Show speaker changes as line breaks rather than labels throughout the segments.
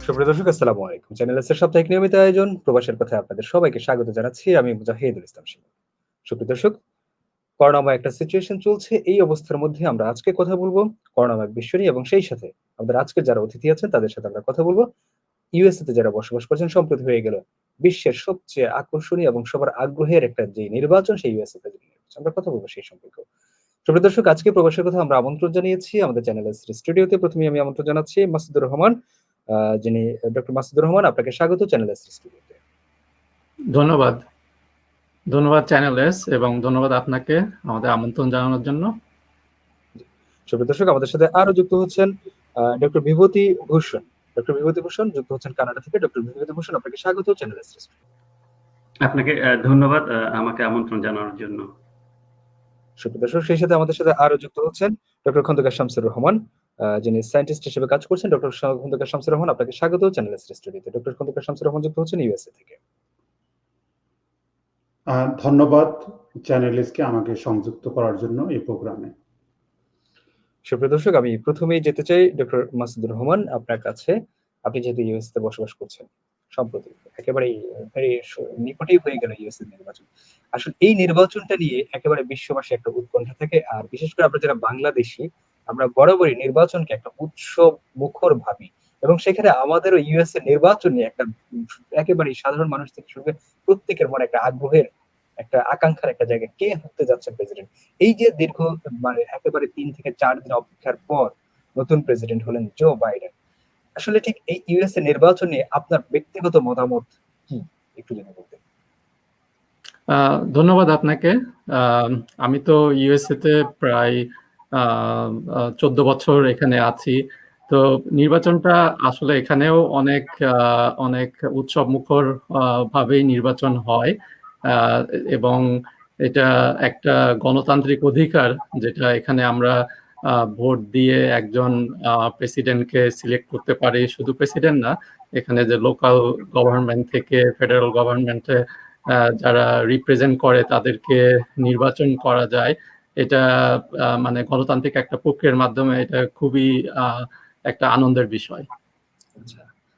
সুপ্রিয় দর্শক, আসসালামু আলাইকুম। চ্যানেল এস এর সাপ্তাহিক নিয়মিত আয়োজন প্রবাসের কথায় আপনাদের সবাইকে স্বাগত জানাচ্ছি। আমি মুজাহিদুল ইসলাম শিমুল। সুপ্রিয় দর্শক, করোনাময় একটা সিচুয়েশন চলছে। এই অবস্থার মধ্যে আমরা আজকে কথা বলবো করোনাময় বিশ্ব নিয়ে এবং সেই সাথে আমাদের আজকের যারা অতিথি আছেন তাদের সাথে আমরা কথা বলবো ইউএসএ তে যারা বসবাস করছেন। সম্প্রতি হয়ে গেল বিশ্বের সবচেয়ে আকর্ষণীয় এবং সবার আগ্রহের একটা যে নির্বাচন, সেই ইউএসএ তে আমরা কথা বলবো সেই সম্পর্কে। সুপ্রিয় দর্শক, আজকে প্রবাসের কথা আমরা আমন্ত্রণ জানিয়েছি আমাদের চ্যানেল এস স্টুডিওতে। প্রথমেই আমি আমন্ত্রণ জানাচ্ছি মাসুদুর রহমান, যিনি ডক্টর মাসুদুর রহমান। আপনাকে স্বাগত চ্যানেল এস স্টুডিওতে।
ধন্যবাদ। ধন্যবাদ চ্যানেল এস এবং ধন্যবাদ আপনাকে আমাদের আমন্ত্রণ জানানোর জন্য।
সুপ্রিয় দর্শক, আমাদের সাথে আরো যুক্ত হচ্ছেন ডক্টর বিভূতি ভূষণ। ডক্টর বিভূতি ভূষণ যুক্ত হচ্ছেন কানাডা থেকে। ডক্টর বিভূতি ভূষণ, আপনাকে স্বাগত চ্যানেল এস।
আপনাকে ধন্যবাদ আমাকে আমন্ত্রণ জানানোর জন্য।
সুপ্রিয় দর্শক, সেই সাথে আমাদের সাথে আরো যুক্ত হচ্ছেন ডক্টর খন্দকার শামসুর রহমান, যিনি সায়েন্টিস্ট হিসেবে কাজ করছেন। ডক্টর খন্দকার শামসুর রহমান, আপনাকে স্বাগত চ্যানেল এস স্টুডিওতে। ডক্টর খন্দকার শামসুর রহমান যুক্ত হচ্ছেন ইউএসএ থেকে।
ধন্যবাদ চ্যানেল এসকে আমাকে সংযুক্ত করার জন্য এই প্রোগ্রামে।
সুপ্রিয় দর্শক, আমি প্রথমেই যেতে চাই ডক্টর মাসুদুর রহমান আপনার কাছে। আপনি যেহেতু ইউএসএ তে বসবাস করছেন, সম্প্রতি একেবারেই নিকটেই হয়ে গেল ইউএসএ নির্বাচন। আসলে এই নির্বাচনটা নিয়ে একেবারে বিশ্ববাসী একটা উৎকণ্ঠা থাকে, আর বিশেষ করে আমরা যারা বাংলাদেশী, আমরা বরাবরই নির্বাচনকে একটা উৎসব মুখর ভাবি এবং সেখানে আমাদেরও ইউএসএ নির্বাচন নিয়ে একটা একেবারেই সাধারণ মানুষ থেকে শুরু করে প্রত্যেকের মনে একটা আগ্রহের, একটা আকাঙ্ক্ষার একটা জায়গা, কে হতে যাচ্ছে প্রেসিডেন্ট। এই যে দীর্ঘ একেবারে 3 থেকে 4 দিন অপেক্ষার পর নতুন প্রেসিডেন্ট হলেন জো বাইডেন। আসলে ঠিক এই ইউএসএ নির্বাচন নিয়ে আপনার ব্যক্তিগত মতামত কি, একটু যদি বলতেন।
ধন্যবাদ আপনাকে। আমি তো ইউএসএ তে প্রায় 14 বছর এখানে আছি। তো নির্বাচনটা আসলে এখানেও অনেক অনেক উৎসব মুখর ভাবেই নির্বাচন হয় এবং এটা একটা গণতান্ত্রিক অধিকার, যেটা এখানে আমরা ভোট দিয়ে একজন প্রেসিডেন্টকে সিলেক্ট করতে পারি। শুধু প্রেসিডেন্ট না, এখানে যে লোকাল গভর্নমেন্ট থেকে ফেডারেল গভর্নমেন্টে যারা রিপ্রেজেন্ট করে তাদেরকে নির্বাচন করা যায়। এটা মানে গণতান্ত্রিক একটা প্রক্রিয়ার মাধ্যমে এটা খুবই একটা আনন্দের বিষয়।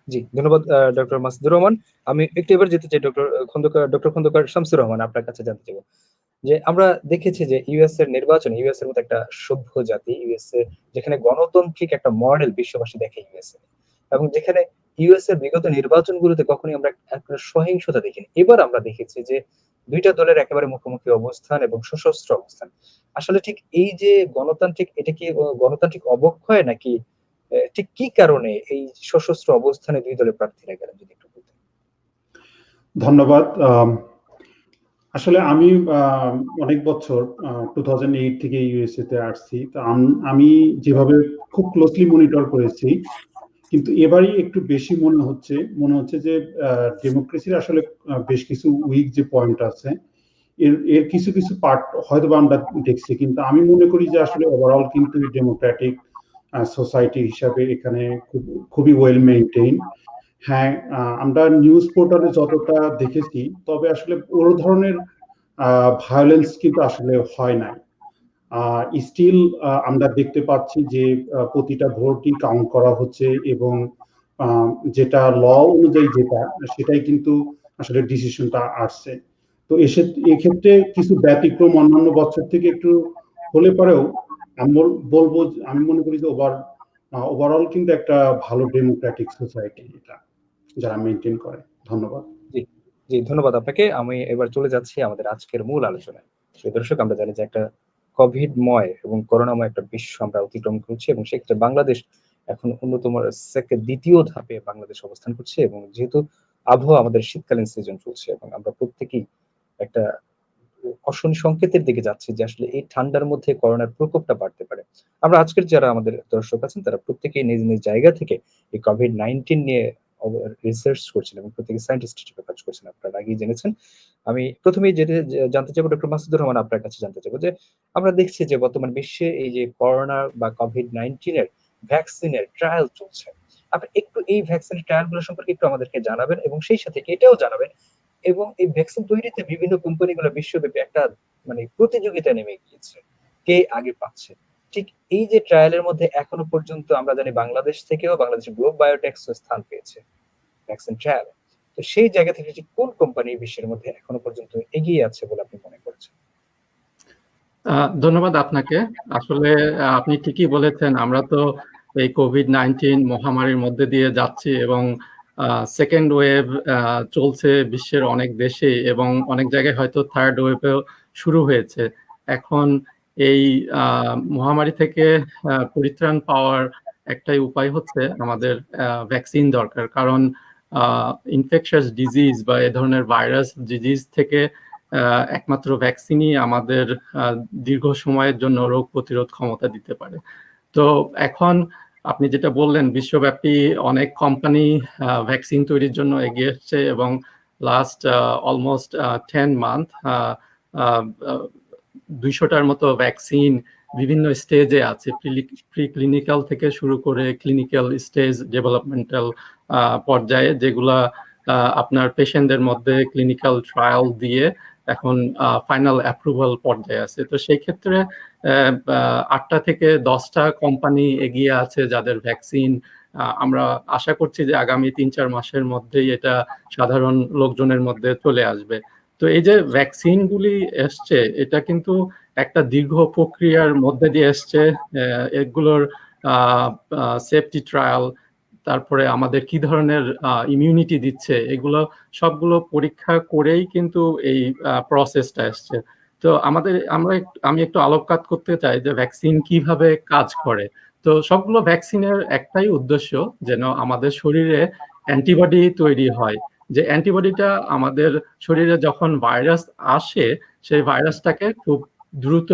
জি, ধন্যবাদ ডক্টর মাসুদুর রহমান। আমি একটু এবার যেতে চাই ডক্টর খন্দকার শামসুর রহমান, আপনার কাছে জানতে চাইবো যে আমরা দেখেছি যে ইউএস এর নির্বাচন, ইউএস এর মতো একটা সভ্য জাতি, ইউএসএ যেখানে গণতান্ত্রিক একটা মডেল বিশ্ববাসী দেখে ইউএসএ, এবং যেখানে ইউএস এর বিগত নির্বাচনগুলোতে কখনোই আমরা একটা সহিংসতা দেখিনি। এবার আমরা দেখেছি যে দুইটা দলের একেবারে মুখোমুখি অবস্থান এবং সশস্ত্র অবস্থান। আসলে ঠিক এই যে গণতান্ত্রিক, এটা কি গণতান্ত্রিক অবক্ষয় নাকি ঠিক কি কারণে এই সশস্ত্র অবস্থানে দুই দলের প্রার্থীরা গেলেন, যদি একটু বলতেন।
ধন্যবাদ। আসলে আমি অনেক বছর 2008 থেকে ইউএসএ তে আসছি। তো আমি যেভাবে খুব ক্লোজলি মনিটর করেছি, কিন্তু এবারই একটু বেশি মনে হচ্ছে যে ডেমোক্রেসির আসলে বেশ কিছু উইক যে পয়েন্ট আছে, এর কিছু কিছু পার্ট হয়তো আমরা দেখছি, কিন্তু আমি মনে করি যে আসলে ওভারঅল কিন্তু ডেমোক্রেটিক সোসাইটি হিসাবে এখানে খুবই ওয়েল মেইনটেইন। হ্যাঁ, আমরা নিউজ পোর্টালে যতটা দেখেছি, তবে আসলে ওই ধরনের ভায়োলেন্স কিন্তু আসলে হয় নাই। স্টিল আমরা দেখতে পাচ্ছি যে প্রতিটা ভোটই কাউন্ট করা হচ্ছে এবং যেটা ল অনুযায়ী সেটাই কিন্তু আসলে ডিসিশনটা আসছে। তো এক্ষেত্রে কিছু ব্যতিক্রম অন্যান্য বছর থেকে একটু হলে পরেও আমি মনে করি যে ওভারঅল কিন্তু একটা ভালো ডেমোক্রেটিক সোসাইটি এটা যারা মেনটেন করে। ধন্যবাদ।
জি, ধন্যবাদ আপনাকে। আমি এবার চলে যাচ্ছি আমাদের আজকের মূল আলোচনায়। সেই দর্শক, আমরা জানি যে একটা কোভিডময় এবং করোনাময় একটা বিশ্ব আমরা অতিক্রম করছি এবং সেক্ষেত্রে বাংলাদেশ এখন অন্যতম দ্বিতীয় ধাপে বাংলাদেশ অবস্থান করছে, এবং যেহেতু আবহাওয়া আমাদের শীতকালীন সিজন চলছে এবং আমরা প্রত্যেকেই একটা অশনি সংকেতের দিকে যাচ্ছি যে আসলে এই ঠান্ডার মধ্যে করোনার প্রকোপটা বাড়তে পারে। আমরা আজকের যারা আমাদের দর্শক আছেন তারা প্রত্যেকেই নিজ নিজ জায়গা থেকে এই কোভিড-19 নিয়ে রিসার্চ করছেন এবং প্রত্যেকে সায়েন্টিস্ট হিসেবে কাজ করছেন, আপনারা আগেই জেনেছেন। আমি প্রথমেই জানতে চাইবো ডক্টর মাসুদুর রহমান, আপনার কাছে জানতে চাইবো যে আমরা দেখছি যে বর্তমান বিশ্বে এই যে করোনা বা কোভিড-19 এর ভ্যাকসিনের ট্রায়াল চলছে। আপনি একটু এই ভ্যাকসিনের ট্রায়াল গুলো সম্পর্কে একটু আমাদেরকে জানাবেন এবং সেই সাথে এটাও জানাবেন, এবং এই ভ্যাকসিন তৈরিতে বিভিন্ন কোম্পানিগুলো বিশ্বব্যাপী একটা প্রতিযোগিতা নেমে গিয়েছে, কে আগে পাচ্ছে। ঠিক এই যে ট্রায়ালের মধ্যে এখনো পর্যন্ত আমরা জানি বাংলাদেশ থেকেও বাংলাদেশ গ্লোব বায়োটেক্স স্থান পেয়েছে ভ্যাকসিন ট্রায়াল। তো সেই জায়গা থেকে ঠিক কোন কোম্পানি বিশ্বের মধ্যে এখনো পর্যন্ত এগিয়ে আছে বলে আপনি মনে করছেন?
ধন্যবাদ আপনাকে। আসলে আপনি ঠিকই বলেছেন, আমরা তো এই কোভিড-19 মহামারীর মধ্যে দিয়ে যাচ্ছি এবং সেকেন্ড ওয়েভ চলছে বিশ্বের অনেক দেশে এবং অনেক জায়গায় হয়তো থার্ড ওয়েভও শুরু হয়েছে। এখন এই মহামারী থেকে পরিত্রাণ পাওয়ার একটাই উপায় হচ্ছে আমাদের ভ্যাকসিন দরকার। কারণ ইনফেকশাস ডিজিজ বা এ ধরনের ভাইরাস ডিজিজ থেকে একমাত্র ভ্যাকসিনই আমাদের দীর্ঘ সময়ের জন্য রোগ প্রতিরোধ ক্ষমতা দিতে পারে। তো এখন আপনি যেটা বললেন, বিশ্বব্যাপী অনেক কোম্পানি ভ্যাকসিন তৈরির জন্য এগিয়ে এসছে এবং লাস্ট অলমোস্ট 10 মান্থ 200টার মতো ভ্যাকসিন বিভিন্ন স্টেজে আছে, প্রি ক্লিনিক্যাল থেকে শুরু করে ক্লিনিক্যাল স্টেজ, ডেভেলপমেন্টাল পর্যায়ে, যেগুলা আপনার পেশেন্টদের মধ্যে ক্লিনিক্যাল ট্রায়াল দিয়ে এখন ফাইনাল অ্যাপ্রুভাল পর্যায়ে আছে। তো সেই ক্ষেত্রে 8টা থেকে 10টা কোম্পানি এগিয়ে আছে যাদের ভ্যাকসিন আমরা আশা করছি যে আগামী 3-4 মাসের মধ্যেই এটা সাধারণ লোকজনের মধ্যে চলে আসবে। তো এই যে ভ্যাকসিনগুলি এসছে, এটা কিন্তু একটা দীর্ঘ প্রক্রিয়ার মধ্যে দিয়ে এসছে। এগুলোর সেফটি ট্রায়াল, তারপরে আমাদের কি ধরনের ইমিউনিটি দিচ্ছে, এগুলো সবগুলো পরীক্ষা করেই কিন্তু এই প্রসেসটা আসছে। তো আমি একটু আলোকপাত করতে চাই যে ভ্যাকসিন কিভাবে কাজ করে। তো সবগুলো ভ্যাকসিনের একটাই উদ্দেশ্য, যেন আমাদের শরীরে অ্যান্টিবডি তৈরি হয়, যে অ্যান্টিবডিটা আমাদের শরীরে যখন ভাইরাস আসে সেই ভাইরাসটাকে খুব দ্রুত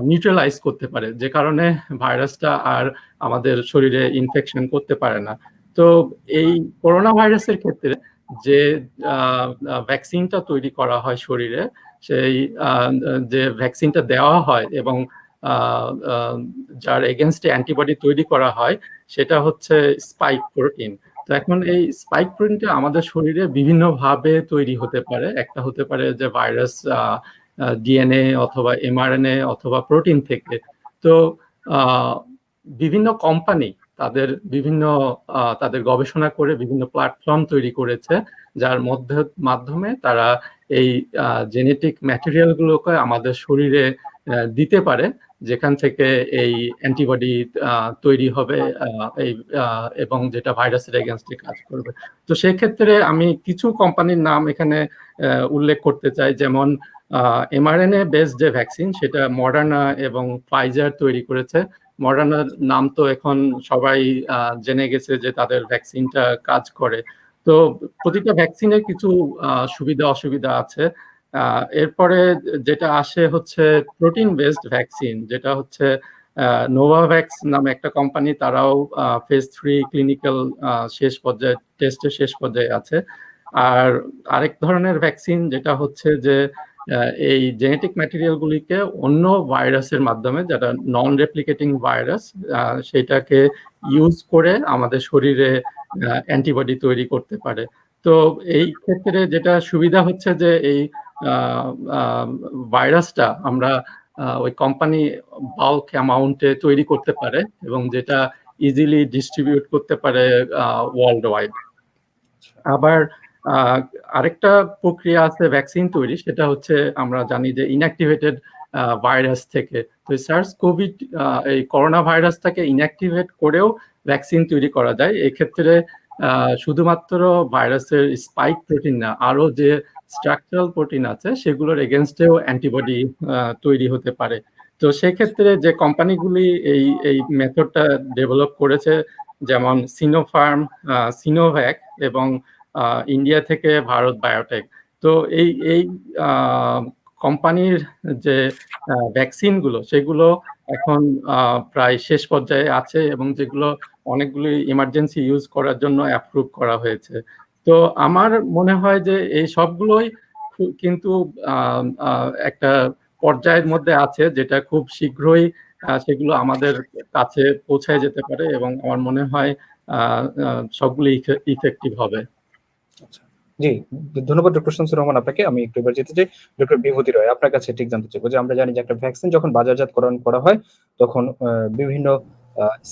নিউট্রালাইজ করতে পারে, যে কারণে ভাইরাসটা আর আমাদের শরীরে ইনফেকশন করতে পারে না। তো এই করোনা ভাইরাসের ক্ষেত্রে যে ভ্যাকসিনটা তৈরি করা হয় শরীরে, সেই যে ভ্যাকসিনটা দেওয়া হয় এবং যার এগেনস্টে অ্যান্টিবডি তৈরি করা হয় সেটা হচ্ছে স্পাইক প্রোটিন। তো এখন এই স্পাইক প্রোটিনটা আমাদের শরীরে বিভিন্নভাবে তৈরি হতে পারে। একটা হতে পারে যে ভাইরাস ডিএনএ অথবা এমআরএনএ অথবা প্রোটিন থেকে। তো বিভিন্ন কোম্পানি তাদের গবেষণা করে বিভিন্ন প্ল্যাটফর্ম তৈরি করেছে, যার মাধ্যমে তারা এই জেনেটিক ম্যাটেরিয়ালগুলোকে আমাদের শরীরে দিতে পারে, যেখান থেকে এই অ্যান্টিবডি তৈরি হবে এবং যেটা ভাইরাসের এগেনস্টে কাজ করবে। তো সেক্ষেত্রে আমি কিছু কোম্পানির নাম এখানে উল্লেখ করতে চাই, যেমন এমআরএনএ বেসড যে ভ্যাকসিন, সেটা মডার্না এবং ফাইজার তৈরি করেছে। মডার্নার নাম তো এখন সবাই জেনে গেছে যে তাদের ভ্যাকসিনটা কাজ করে। তো প্রতিটা ভ্যাকসিনের কিছু সুবিধা অসুবিধা আছে। এরপরে যেটা আসে হচ্ছে প্রোটিন বেসড ভ্যাকসিন, যেটা হচ্ছে নোভাভ্যাক্স নামে একটা কোম্পানি, তারাও ফেজ 3 ক্লিনিক্যাল টেস্টের শেষ পর্যায়ে আছে। আর আরেক ধরনের ভ্যাকসিন যেটা হচ্ছে যে এই জেনেটিক ম্যাটেরিয়ালগুলিকে অন্য ভাইরাসের মাধ্যমে, যেটা নন রেপ্লিকেটিং ভাইরাস, সেটাকে ইউজ করে আমাদের শরীরে অ্যান্টিবডি তৈরি করতে পারে। তো এই ক্ষেত্রে যেটা সুবিধা হচ্ছে যে এই ভাইরাসটা আমরা ওই কোম্পানি বাল্ক অ্যামাউন্টে তৈরি করতে পারে এবং যেটা ইজিলি ডিস্ট্রিবিউট করতে পারে ওয়ার্ল্ড ওয়াইড। আবার আরেকটা প্রক্রিয়া আছে ভ্যাকসিন তৈরি, সেটা হচ্ছে আমরা জানি যে ইনঅ্যাক্টিভেটেড ভাইরাস থেকে। তো সার্স কোভিড এই করোনা ভাইরাসটাকে ইনঅ্যাক্টিভেট করেও ভ্যাকসিন তৈরি করা যায়। এক্ষেত্রে শুধুমাত্র ভাইরাসের স্পাইক প্রোটিন না, আরো যে স্ট্রাকচারাল প্রোটিন আছে সেগুলোর এগেনস্টেও অ্যান্টিবডি তৈরি হতে পারে। তো সেক্ষেত্রে যে কোম্পানিগুলি এই মেথডটা ডেভেলপ করেছে, যেমন সিনোফার্ম, সিনোভ্যাক এবং ইন্ডিয়া থেকে ভারত বায়োটেক। তো এই কোম্পানির যে ভ্যাকসিনগুলো সেগুলো এখন প্রায় শেষ পর্যায়ে আছে এবং যেগুলো অনেকগুলি ইমার্জেন্সি ইউজ করার জন্য অ্যাপ্রুভ করা হয়েছে। তো আমার মনে হয় যে এই সবগুলোই কিন্তু একটা পর্যায়ের মধ্যে আছে, যেটা খুব শীঘ্রই সেগুলো আমাদের কাছে পৌঁছায় যেতে পারে এবং আমার মনে হয় সবগুলো ইফেক্টিভ হবে।
আচ্ছা, জি, ধন্যবাদ ডক্টর শামসুর রহমান আপনাকে। আমি একটু এবার যেতে চাই ডক্টর বিভূতি রয়। আপনার কাছে ঠিক জানতে চাইবো যে আমরা জানি যে একটা ভ্যাকসিন যখন বাজারজাতকরণ করা হয় তখন বিভিন্ন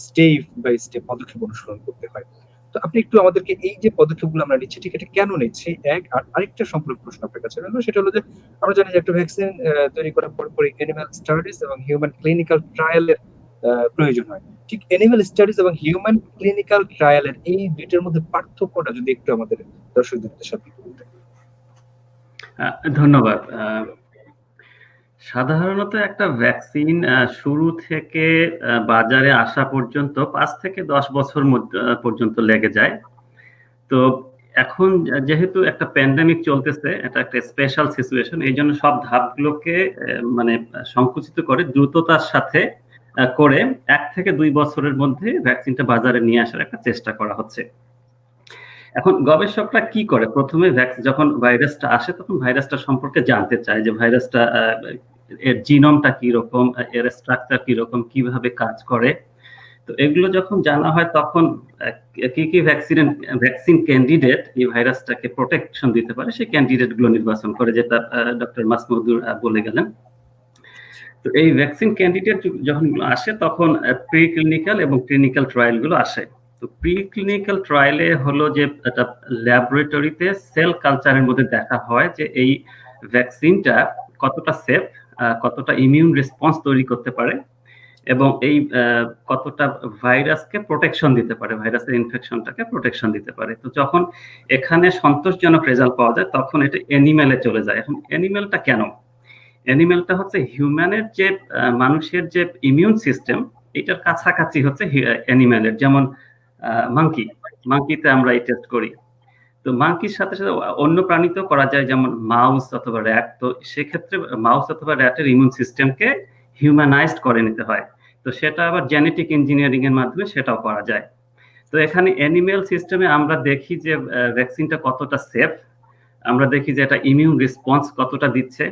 স্টেপ বাই স্টেপ পদক্ষেপ অনুসরণ করতে হয়। তো আপনি একটু আমাদেরকে এই যে পদক্ষেপগুলো আমরা নিচ্ছি ঠিক এটা কেন নিচ্ছি? এক আর আরেকটা সম্পর্ক প্রশ্ন আপনার কাছে রইলো সেটা হলো যে আমরা জানি যে একটা ভ্যাকসিন তৈরি করার পরপরই অ্যানিমাল স্টাডিজ এবং হিউম্যান ক্লিনিক্যাল ট্রায়াল এর প্রয়োজন হয়। ঠিক অ্যানিমাল স্টাডিজ এবং হিউম্যান ক্লিনিক্যাল ট্রায়াল এর এই ২ টার মধ্যে পার্থক্যটা যদি একটু আমাদের দর্শকদের সাথে বলতেন।
ধন্যবাদ। সাধারণত একটা ভ্যাকসিন শুরু থেকে বাজারে আসা পর্যন্ত ৫ থেকে ১০ বছর পর্যন্ত লেগে যায়। তো এখন যেহেতু একটা প্যান্ডেমিক চলতেছে, এটা একটা স্পেশাল সিচুয়েশন, এই জন্য সব ধাপগুলোকে মানে সংকুচিত করে দ্রুততার সাথে করে ১ থেকে ২ বছরের মধ্যে ভ্যাকসিনটা বাজারে নিয়ে আসার একটা চেষ্টা করা হচ্ছে। এখন গবেষকরা কি করে, প্রথমে যখন ভাইরাসটা আসে তখন ভাইরাসটা সম্পর্কে জানতে চায় যে ভাইরাসটা এর জিনোমটা কিরকম, এর স্ট্রাকচার কিরকম, কিভাবে কাজ করে। তো এগুলো যখন জানা হয় তখন কি কি ভ্যাকসিন ক্যান্ডিডেট এই ভাইরাসটাকে প্রোটেকশন দিতে পারে সেই ক্যান্ডিডেট গুলো নির্বাচন করে, যেটা ডক্টর মাসমুদুর বলে গেলেন। তো এই ভ্যাকসিন ক্যান্ডিডেট যখন আসে তখন প্রি ক্লিনিক্যাল এবং ক্লিনিক্যাল ট্রায়াল গুলো আসে। তো প্রি ক্লিনিক্যাল ট্রায়ালে হলো যে একটা ল্যাবরেটরিতে সেল কালচারের মধ্যে দেখা হয় যে এই ভ্যাকসিনটা কতটা সেফ, কতটা ইমিউন রেসপন্স তৈরি করতে পারে এবং এই কতটা ভাইরাসকে প্রোটেকশন দিতে পারে, ভাইরাসের ইনফেকশনটাকে প্রোটেকশন দিতে পারে। তো যখন এখানে সন্তোষজনক রেজাল্ট পাওয়া যায় তখন এটা অ্যানিমেলে চলে যায়। এখন অ্যানিমেলটা কেন? অ্যানিমেলটা হচ্ছে হিউম্যানের যে মানুষের যে ইমিউন সিস্টেম এটার কাছাকাছি হচ্ছে অ্যানিমেলের, যেমন মাঙ্কিতে আমরা এই টেস্ট করি। তো মাঙ্কির সাথে সাথে অন্য প্রাণীতেও করা যায়, যেমন মাউস অথবা র্যাট। তো সেক্ষেত্রে মাউস অথবা র্যাটের ইমিউন সিস্টেমকে হিউম্যানাইজড করে নিতে হয়। তো সেটা আবার জেনেটিক ইঞ্জিনিয়ারিং এর মাধ্যমে সেটাও করা যায়। তো এখানে অ্যানিমেল সিস্টেমে আমরা দেখি যে ভ্যাকসিনটা কতটা সেফ, আমরা দেখি যে এটা ইমিউন রেসপন্স কতটা দিচ্ছে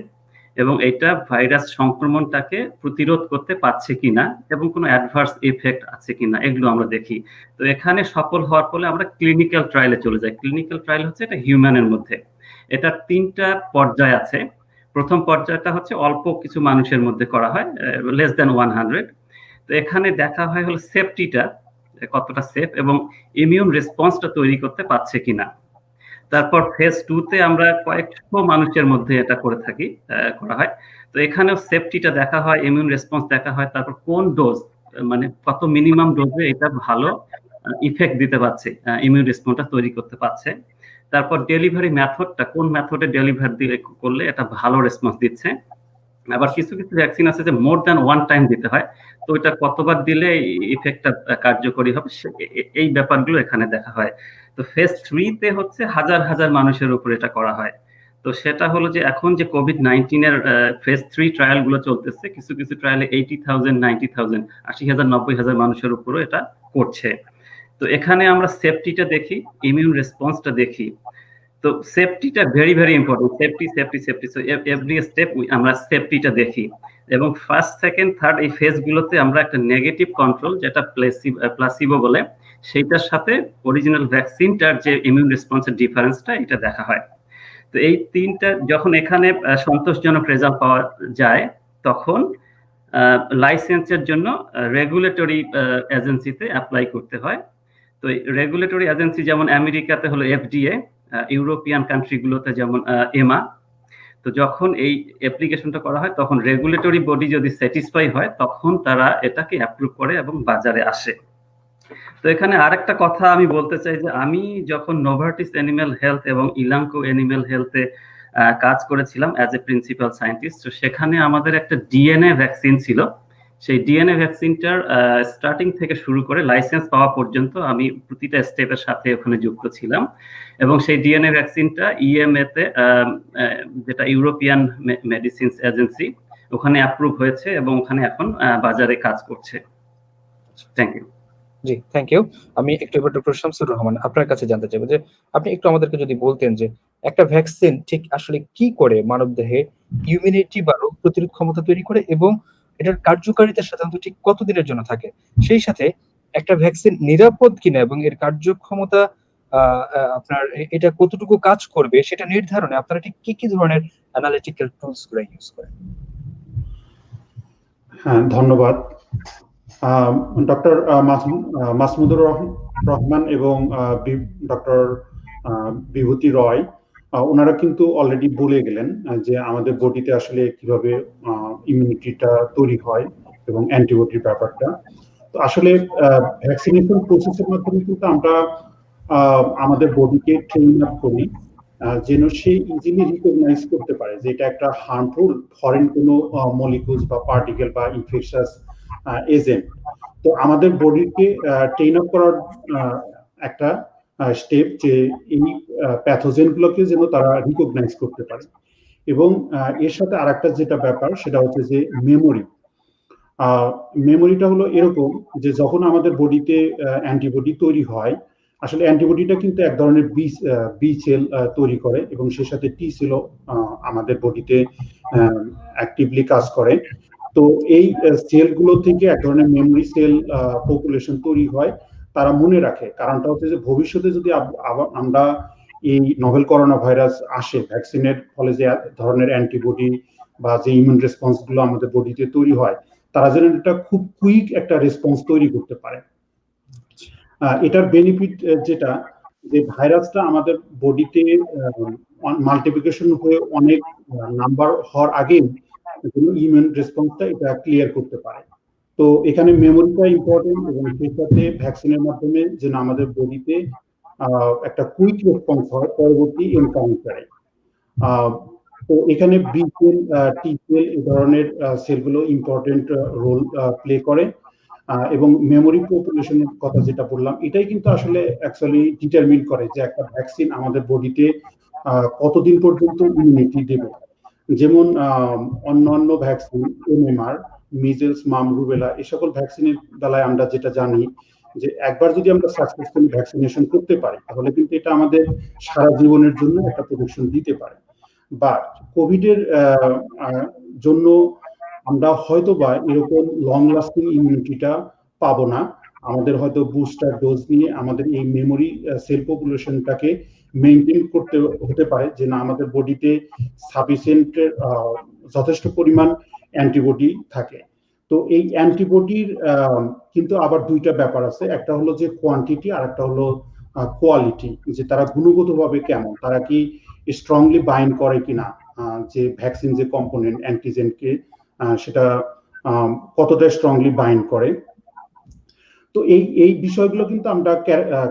এবং এটা ভাইরাস সংক্রমণটাকে প্রতিরোধ করতে পারছে কিনা এবং কোনো অ্যাডভার্স ইফেক্ট আছে কিনা এগুলো আমরা দেখি। তো এখানে সফল হওয়ার ফলে আমরা ক্লিনিক্যাল ট্রায়ালে চলে যাই। ক্লিনিক্যাল ট্রায়াল হচ্ছে এটা হিউম্যানের মধ্যে। এটা ৩টা পর্যায় আছে। প্রথম পর্যায়টা হচ্ছে অল্প কিছু মানুষের মধ্যে করা হয়, লেস দ্যান 100। তো এখানে দেখা হয় হলো সেফটিটা কতটা সেফ এবং ইমিউন রেসপন্সটা তৈরি করতে পারছে কিনা। তারপর ফেজ 2 তে আমরা কয়েকশো মানুষের মধ্যে এটা করা হয়। তো এখানেও সেফটিটা দেখা হয়, ইমিউন রেসপন্স দেখা হয়, তারপর কোন ডোজ, মানে কত মিনিমাম ডোজে এটা ভালো ইফেক্ট দিতে পারছে, ইমিউন রেসপন্সটা তৈরি করতে পারছে। তারপর ডেলিভারি মেথডটা, কোন মেথডে ডেলিভারি করলে এটা ভালো রেসপন্স দিচ্ছে। আবার কিছু কিছু ভ্যাকসিন আছে যে মোর দ্যান 1 টাইম দিতে হয়, তো এটা কতবার দিলে ইফেক্টটা কার্যকরী হবে এই ব্যাপারগুলো এখানে দেখা হয়। তো ফেজ 3 তে হচ্ছে হাজার হাজার মানুষের উপর এটা করা হয়। তো সেটা হলো যে এখন যে কোভিড-19 এর ফেজ 3 ট্রায়াল গুলো চলতেছে, কিছু কিছু ট্রায়ালে 80,000, 90,000, 80,000, 90,000 মানুষের উপরও এটা করছে। তো এখানে আমরা সেফটিটা দেখি, ইমিউন রেসপন্সটা দেখি। তো সেফটিটা very very important. Safety. So every step আমরা সেফটিটা দেখি এবং ফার্স্ট, সেকেন্ড, থার্ড এই ফেজ গুলোতে আমরা একটা নেগেটিভ কন্ট্রোল, যেটা প্লাসিবো বলে, সেইটার সাথে অরিজিনাল ভ্যাকসিনটার যে ইমিউন রেসপন্সের ডিফারেন্সটা এটা দেখা হয়। তো এই 3টা যখন এখানে সন্তোষজনক রেজাল্ট পাওয়া যায় তখন লাইসেন্সের জন্য রেগুলেটরি এজেন্সিতে অ্যাপ্লাই করতে হয়। তো রেগুলেটরি এজেন্সি যেমন আমেরিকাতে হলো FDA, ইউরোপিয়ান কান্ট্রিগুলোতে যেমন EMA। তো যখন এই অ্যাপ্লিকেশনটা করা হয় তখন রেগুলেটরি বডি যদি স্যাটিসফাই হয় তখন তারা এটাকে অ্যাপ্রুভ করে এবং বাজারে আসে। তো এখানে আরেকটা কথা আমি বলতে চাই যে আমি যখন নোভার্টিস অ্যানিম্যাল হেলথ এবং ইলাঙ্কো অ্যানিম্যাল হেলথে কাজ করেছিলাম অ্যাজ এ প্রিন্সিপাল সায়েন্টিস্ট, তো সেখানে আমাদের একটা ডিএনএ ভ্যাকসিন ছিল। সেই ডিএনএ ভ্যাকসিনটার স্টার্টিং থেকে শুরু করে লাইসেন্স পাওয়া পর্যন্ত আমি প্রতিটা স্টেপের সাথে ওখানে যুক্ত ছিলাম এবং সেই ডিএনএ ভ্যাকসিনটা EMA তে, যেটা ইউরোপিয়ান মেডিসিনস এজেন্সি, ওখানে অ্যাপ্রুভ হয়েছে এবং ওখানে এখন বাজারে কাজ করছে। Thank you.
জি, থ্যাংক ইউ। আমি একটু এবার ডক্টর শামসুর রহমান আপনার কাছে জানতে চাইবো যে আপনি একটু আমাদেরকে যদি বলতেন যে একটা ভ্যাকসিন ঠিক আসলে কি করে মানবদেহে ইমিউনিটি বা রোগ প্রতিরোধ ক্ষমতা তৈরি করে এবং এটার কার্যকারিতা সাধারণত ঠিক কতদিনের জন্য থাকে? সেই সাথে একটা ভ্যাকসিন নিরাপদ কিনা এবং এর কার্যক্ষমতা আপনার এটা কতটুকু কাজ করবে সেটা নির্ধারণে আপনারা ঠিক কি ধরনের অ্যানালিটিক্যাল টুলস গুলো ইউজ করেন?
হ্যাঁ, ধন্যবাদ। ডক্টর মাসুদুর রহমান এবং ডক্টর বিভূতি রয় ওনারা কিন্তু অলরেডি বলে গেলেন যে আমাদের বডিতে আসলে কিভাবে ইমিউনিটিটা তৈরি হয় এবং অ্যান্টিবডির ব্যাপারটা। তো আসলে ভ্যাকসিনেশন প্রসেসের মাধ্যমে কিন্তু আমরা আমাদের বডিকে ট্রেন আপ করি যেন সে ইজিলি রিকগনাইজ করতে পারে যে এটা একটা হার্মফুল ফরেন কোনো মলিকুলস বা পার্টিকেল বা ইনফেকশাস এজেন্ট। তো আমাদের বডিকে ট্রেন আপ করার একটা স্টেপ যে এই প্যাথোজেন গুলোকে যেন তারা রিকগনাইজ করতে পারে। এবং এর সাথে আরেকটা যেটা ব্যাপার সেটা হচ্ছে যে মেমোরি। মেমোরিটা হলো এরকম যে যখন আমাদের বডিতে অ্যান্টিবডি তৈরি হয়, আসলে অ্যান্টিবডিটা কিন্তু এক ধরনের বি সেল তৈরি করে এবং সে সাথে টি সেলও আমাদের বডিতে অ্যাক্টিভলি কাজ করে। তো এই সেলগুলো থেকে এক ধরনের মেমোরি সেল পপুলেশন তৈরি হয়, তারা মনে রাখে। কারণটা হচ্ছে যে ভবিষ্যতে যদি আমরা এই নভেল করোনা ভাইরাস আসে, ভ্যাকসিনের ফলে যে ধরনের অ্যান্টিবডি বা যে ইমিউন রেসপন্স গুলো আমাদের বডিতে তৈরি হয়, তারা যেন এটা খুব কুইক একটা রেসপন্স তৈরি করতে পারে। এটার বেনিফিট যেটা যে ভাইরাসটা আমাদের বডিতে মাল্টিপ্লিকেশন হয়ে অনেক নাম্বার হওয়ার আগেই ইমিউন রেসপন্সটা এটা ক্লিয়ার করতে পারে। তো এখানে মেমোরিটা ইম্পর্টেন্ট এবং সেই সাথে ভ্যাকসিনের মাধ্যমে যেন আমাদের বডিতে একটা কুইক রেসপন্স হয় পরবর্তী এনকাউন্টারে। তো এখানে বি সেল, টি সেল এই ধরনের সেলগুলো ইম্পর্টেন্ট রোল প্লে করে। এবং মেমোরি পপুলেশনের কথা যেটা বললাম, এটাই কিন্তু আসলে অ্যাকচুয়ালি ডিটারমিন করে যে একটা ভ্যাকসিন আমাদের বডিতে কতদিন পর্যন্ত ইমিউনিটি দেবে। যেমন অন্যান্য ভ্যাকসিন এমএমআর, মিজেলস, মাম, রুবেলা এই সকল ভ্যাকসিনের বেলায় আমরা যেটা জানি যে একবার যদি আমরা সাকসেসফুলি ভ্যাকসিনেশন করতে পারি তাহলে কিন্তু এটা আমাদের সারা জীবনের জন্য একটা প্রোটেকশন দিতে পারে। বাট কোভিডের জন্য আমরা হয়তো বা এরকম লং লাস্টিং ইমিউনিটিটা পাবো না। আমাদের হয়তো বুস্টার ডোজ নিয়ে আমাদের এই মেমোরি সেল পপুলেশনটাকে মেনটেন করতে হতে পারে যে না আমাদের বডিতে সাফিসিয়েন্ট যথেষ্ট পরিমাণ অ্যান্টিবডি থাকে। তো এই অ্যান্টিবডির কিন্তু আবার দুইটা ব্যাপার আছে, একটা হলো যে কোয়ান্টিটি আর একটা হলো কোয়ালিটি, যে তারা গুণগতভাবে কেমন, তারা কি স্ট্রংলি বাইন্ড করে কিনা, যে ভ্যাকসিন যে কম্পোনেন্ট অ্যান্টিজেনকে সেটা কতটা স্ট্রংলি বাইন্ড করে। তো এই বিষয়গুলো কিন্তু আমরা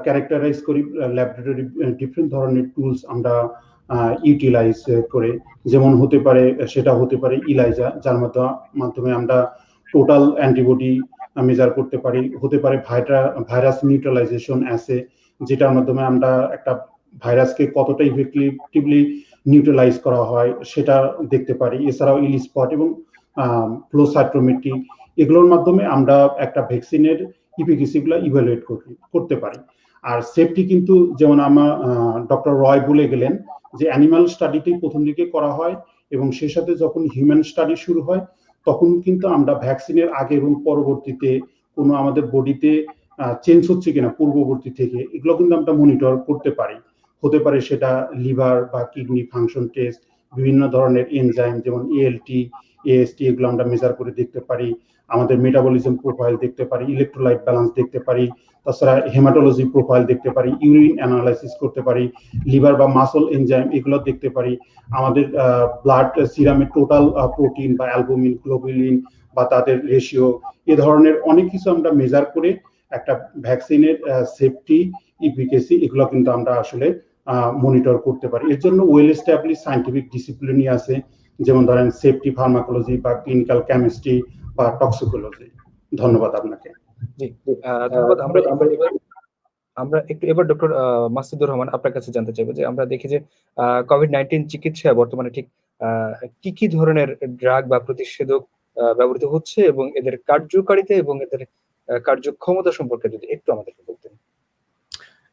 ক্যারেক্টারাইজ করি ল্যাবরেটরি ডিফারেন্ট ধরনের টুলস আমরা ইউটিলাইজ করে, যেমন হতে পারে সেটা হতে পারে ইলাইজা, যার মাধ্যমে আমরা টোটাল অ্যান্টিবডি মেজার করতে পারি, হতে পারে ভাইরাস নিউট্রালাইজেশন অ্যাসে, যেটার মাধ্যমে আমরা একটা ভাইরাসকে কতটা ইফেক্টিভলি নিউট্রালাইজ করা হয় সেটা দেখতে পারি। এছাড়াও ইলিস্পট এবং ফ্লো সাইটোমেট্রি, এগুলোর মাধ্যমে আমরা একটা ভ্যাকসিনের ইফিকেসিগুলো ইভ্যালুয়েট করতে পারি। আর সেফটি কিন্তু যেমন আমার ডক্টর রয় বলে গেলেন যে অ্যানিমাল স্টাডিতেই প্রথম দিকে করা হয় এবং সেই সাথে যখন হিউম্যান স্টাডি শুরু হয় তখন কিন্তু আমরা ভ্যাকসিনের আগে এবং পরবর্তীতে কোনো আমাদের বডিতে চেঞ্জ হচ্ছে কিনা পূর্ববর্তী থেকে এগুলো কিন্তু আমরা মনিটর করতে পারি। হতে পারে সেটা লিভার বা কিডনি ফাংশন টেস্ট, বিভিন্ন ধরনের এনজাইম যেমন এএলটি, এএসটি এগুলো আমরা মেজার করে দেখতে পারি, আমাদের মেটাবলিজম প্রোফাইল দেখতে পারি, ইলেকট্রোলাইট ব্যালেন্স দেখতে পারি, তাছাড়া হেমাটোলজি প্রোফাইল দেখতে পারি, ইউরিন অ্যানালাইসিস করতে পারি, লিভার বা মাসল এনজাইম এগুলো দেখতে পারি, আমাদের ব্লাড সিরামের টোটাল প্রোটিন বা অ্যালবুমিন, গ্লোবুলিন বা তাদের রেশিও, এ ধরনের অনেক কিছু আমরা মেজার করে একটা ভ্যাকসিনের সেফটি, ইফিকেসি এগুলো কিন্তু আমরা আসলে মনিটর করতে পারি। এর জন্য ওয়েল এস্টাবলিশ সায়েন্টিফিক ডিসিপ্লিনই আছে, যেমন ধরেন সেফটি ফার্মাকোলজি বা ক্লিনিক্যাল কেমিস্ট্রি বা টক্সিকোলজি। ধন্যবাদ আপনাকে।
জি, ধন্যবাদ। আমরা একটু এবার ডক্টর মাসুদুর রহমান আপনার কাছে জানতে চাইবো যে আমরা দেখি যে কোভিড-19 চিকিৎসায় বর্তমানে ঠিক কি ধরনের ড্রাগ বা প্রতিষেধক ব্যবহৃত হচ্ছে এবং এদের কার্যকারিতা এবং এদের কার্যক্ষমতা সম্পর্কে যদি একটু আমাদেরকে বলতেন।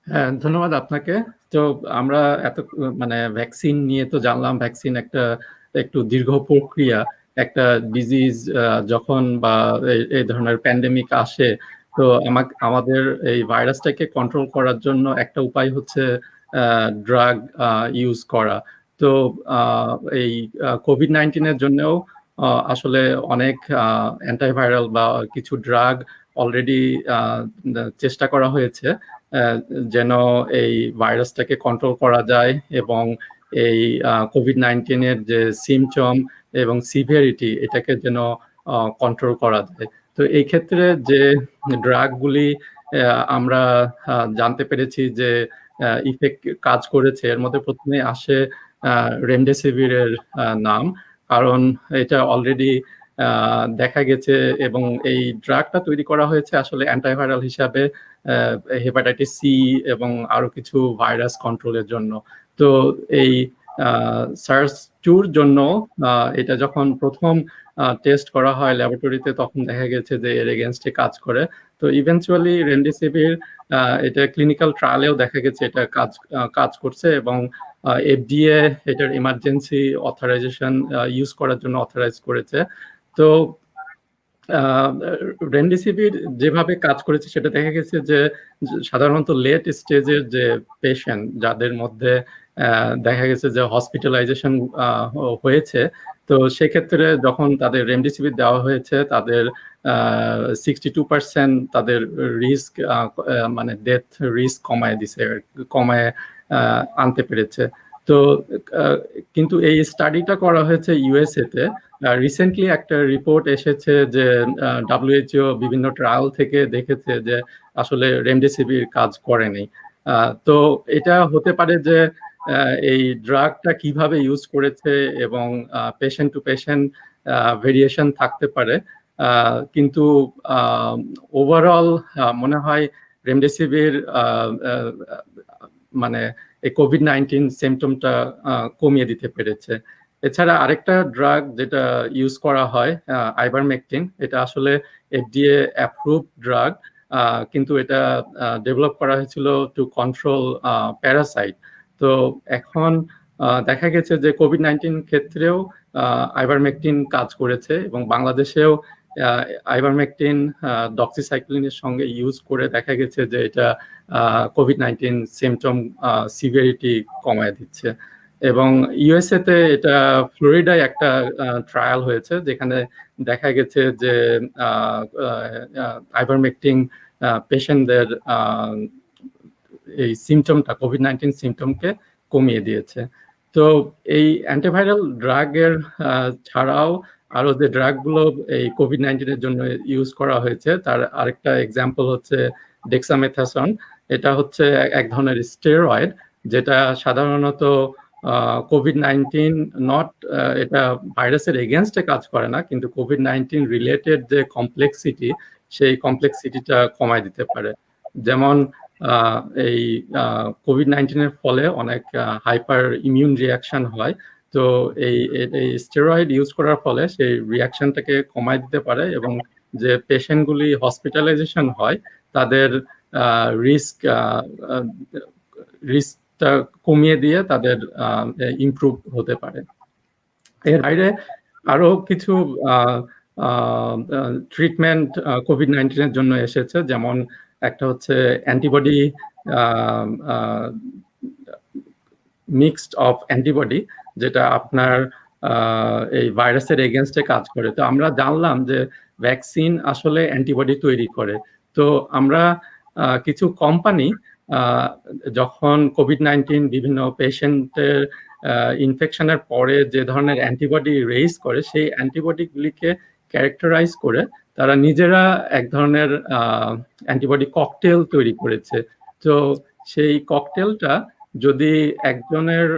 হ্যাঁ, ধন্যবাদ আপনাকে। তো আমরা মানে ভ্যাকসিন নিয়ে তো জানলাম, ভ্যাকসিন একটু দীর্ঘ প্রক্রিয়া। একটা ডিজিজ যখন বা এই ধরনের প্যান্ডেমিক আসে তো আমাদের এই ভাইরাসটাকে কন্ট্রোল করার জন্য একটা উপায় হচ্ছে ড্রাগ ইউজ করা। তো এই কোভিড-19 এর জন্যও আসলে অনেক অ্যান্টিভাইরাল বা কিছু ড্রাগ অলরেডি চেষ্টা করা হয়েছে যেন এই ভাইরাসটাকে কন্ট্রোল করা যায় এবং এই কোভিড-19 এর যে সিমটম এবং সিভিয়ারিটি এটাকে যেন কন্ট্রোল করা যায়। তো এই ক্ষেত্রে যে ড্রাগগুলি আমরা জানতে পেরেছি যে ইফেক্ট কাজ করেছে, এর মধ্যে প্রথমে আসে রেমডেসিভিরের নাম, কারণ এটা অলরেডি দেখা গেছে এবং এই ড্রাগটা তৈরি করা হয়েছে আসলে অ্যান্টিভাইরাল হিসাবে হেপাটাইটিস সি এবং আরো কিছু ভাইরাস কন্ট্রোলের জন্য। তো এই SARS-2-র জন্য এটা যখন প্রথম টেস্ট করা হয় ল্যাবরেটরিতে, তখন দেখা গেছে যে এর এগেনস্টে কাজ করে। তো ইভেন্চুয়ালি রেমডেসিভির এটা ক্লিনিক্যাল ট্রায়ালেও দেখা গেছে এটা কাজ করছে এবং FDA এটার ইমার্জেন্সি অথরাইজেশন ইউজ করার জন্য অথরাইজ করেছে। তো রেমডেসিভির যেভাবে কাজ করেছে সেটা দেখা গেছে যে সাধারণত লেট স্টেজের যে পেশেন্ট যাদের মধ্যে দেখা গেছে যে হসপিটালাইজেশন হয়েছে, তো সেক্ষেত্রে যখন তাদের রেমডেসিভির দেওয়া হয়েছে তাদের 62% তাদের রিস্ক মানে ডেথ রিস্ক কমায় আনতে পেরেছে। তো কিন্তু এই স্টাডিটা করা হয়েছে ইউএসএ তে। রিসেন্টলি একটা রিপোর্ট এসেছে যে WHO বিভিন্ন ট্রায়াল থেকে দেখেছে যে আসলে রেমডেসিভির কাজ করেনি। তো এটা হতে পারে যে এই ড্রাগটা কিভাবে ইউজ করেছে এবং পেশেন্ট টু পেশেন্ট ভেরিয়েশন থাকতে পারে, কিন্তু ওভারঅল মনে হয় রেমডেসিভির মানে এই কোভিড-19 সিমটমটা কমিয়ে দিতে পেরেছে। এছাড়া আরেকটা ড্রাগ যেটা ইউজ করা হয় আইভারমেকটিন, এটা আসলে FDA অ্যাপ্রুভড ড্রাগ, কিন্তু এটা ডেভেলপ করা হয়েছিল টু কন্ট্রোল প্যারাসাইট। তো এখন দেখা গেছে যে কোভিড-19 ক্ষেত্রেও আইভারমেকটিন কাজ করেছে এবং বাংলাদেশেও আইভারমেকটিন ডক্সিসাইক্লিনের সঙ্গে ইউজ করে দেখা গেছে যে এটা কোভিড-19 সিমটম সিভিয়ারিটি কমায় দিচ্ছে। এবং ইউএসএ তে এটা ফ্লোরিডায় একটা ট্রায়াল হয়েছে যেখানে দেখা গেছে যে আইভারমেকটিন পেশেন্টদের এই সিমটমটা কোভিড-19 সিমটমকে কমিয়ে দিয়েছে। তো এই অ্যান্টিভাইরাল ড্রাগের ছাড়াও আরো যে ড্রাগগুলো এই কোভিড-19 এর জন্য ইউজ করা হয়েছে তার আরেকটা এক্সাম্পল হচ্ছে ডেক্সামেথাসন। এটা হচ্ছে এক ধরনের স্টেরয়েড যেটা সাধারণত কোভিড-19 এটা ভাইরাসের এগেনস্টে কাজ করে না, কিন্তু কোভিড-19 রিলেটেড যে কমপ্লেক্সিটি সেই কমপ্লেক্সিটিটা কমায় দিতে পারে। যেমন এই কোভিড-19 এর ফলে অনেক হাইপার ইমিউন রিয়াকশন হয়, তো এই স্টেরয়েড ইউজ করার ফলে সেই রিয়াকশনটাকে কমায় দিতে পারে এবং যে পেশেন্টগুলি হসপিটালাইজেশন হয় তাদের রিস্কটা কমিয়ে দিয়ে তাদের ইমপ্রুভ হতে পারে। এর বাইরে আরো কিছু ট্রিটমেন্ট কোভিড-19 এর জন্য এসেছে, যেমন একটা হচ্ছে অ্যান্টিবডি মিক্সড অফ অ্যান্টিবডি, যেটা আপনার এই ভাইরাসের এগেনস্টে কাজ করে। তো আমরা জানলাম যে ভ্যাকসিন আসলে অ্যান্টিবডি তৈরি করে। তো আমরা কিছু কোম্পানি যখন কোভিড-19 বিভিন্ন পেশেন্টের ইনফেকশনের পরে যে ধরনের অ্যান্টিবডি রেইজ করে সেই অ্যান্টিবডিগুলিকে ক্যারেক্টারাইজ করে তারা নিজেরা এক ধরনের অ্যান্টিবডি ককটেল তৈরি করেছে। তো সেই ককটেলটা যদি একজনের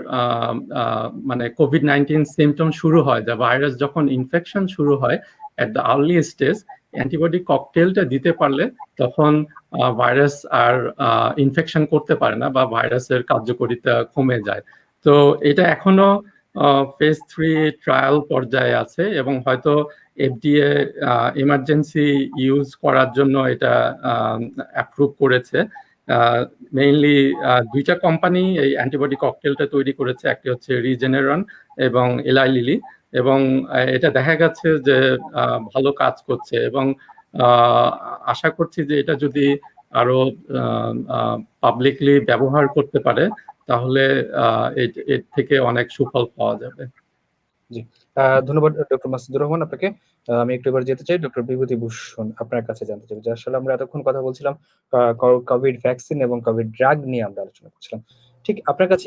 মানে কোভিড-19 সিমটম শুরু হয়, যা ভাইরাস যখন ইনফেকশন শুরু হয় at the early stage, antibody ককটেলটা দিতে পারলে তখন ভাইরাস আর ইনফেকশন করতে পারে না বা ভাইরাসের কার্যকারিতা কমে যায়। তো এটা এখনো ফেজ 3 ট্রায়াল পর্যায়ে আছে এবং হয়তো FDA ইমার্জেন্সি ইউজ করার জন্য এটা অ্যাপ্রুভ করেছে। মেইনলি দুইটা কোম্পানি এই অ্যান্টিবডি ককটেলটা তৈরি করেছে, একটি হচ্ছে রিজেনেরন এবং এলাই লিলি, এবং এটা দেখা গেছে যে ভালো কাজ করছে। এবং আশা করছি যে এটা যদি আরো পাবলিকলি ব্যবহার করতে পারে তাহলে এর থেকে অনেক সুফল পাওয়া যাবে।
জি, ধন্যবাদ ডক্টর মাসুদুর রহমান আপনাকে। আমি একটু এবার যেতে চাই ডক্টর বিভূতিভূষণ আপনার কাছে জানতে চাই যে আসলে আমরা এতক্ষণ কথা বলছিলাম কোভিড ভ্যাকসিন এবং কোভিড ড্রাগ নিয়ে আমরা আলোচনা করছিলাম। ঠিক আপনার কাছে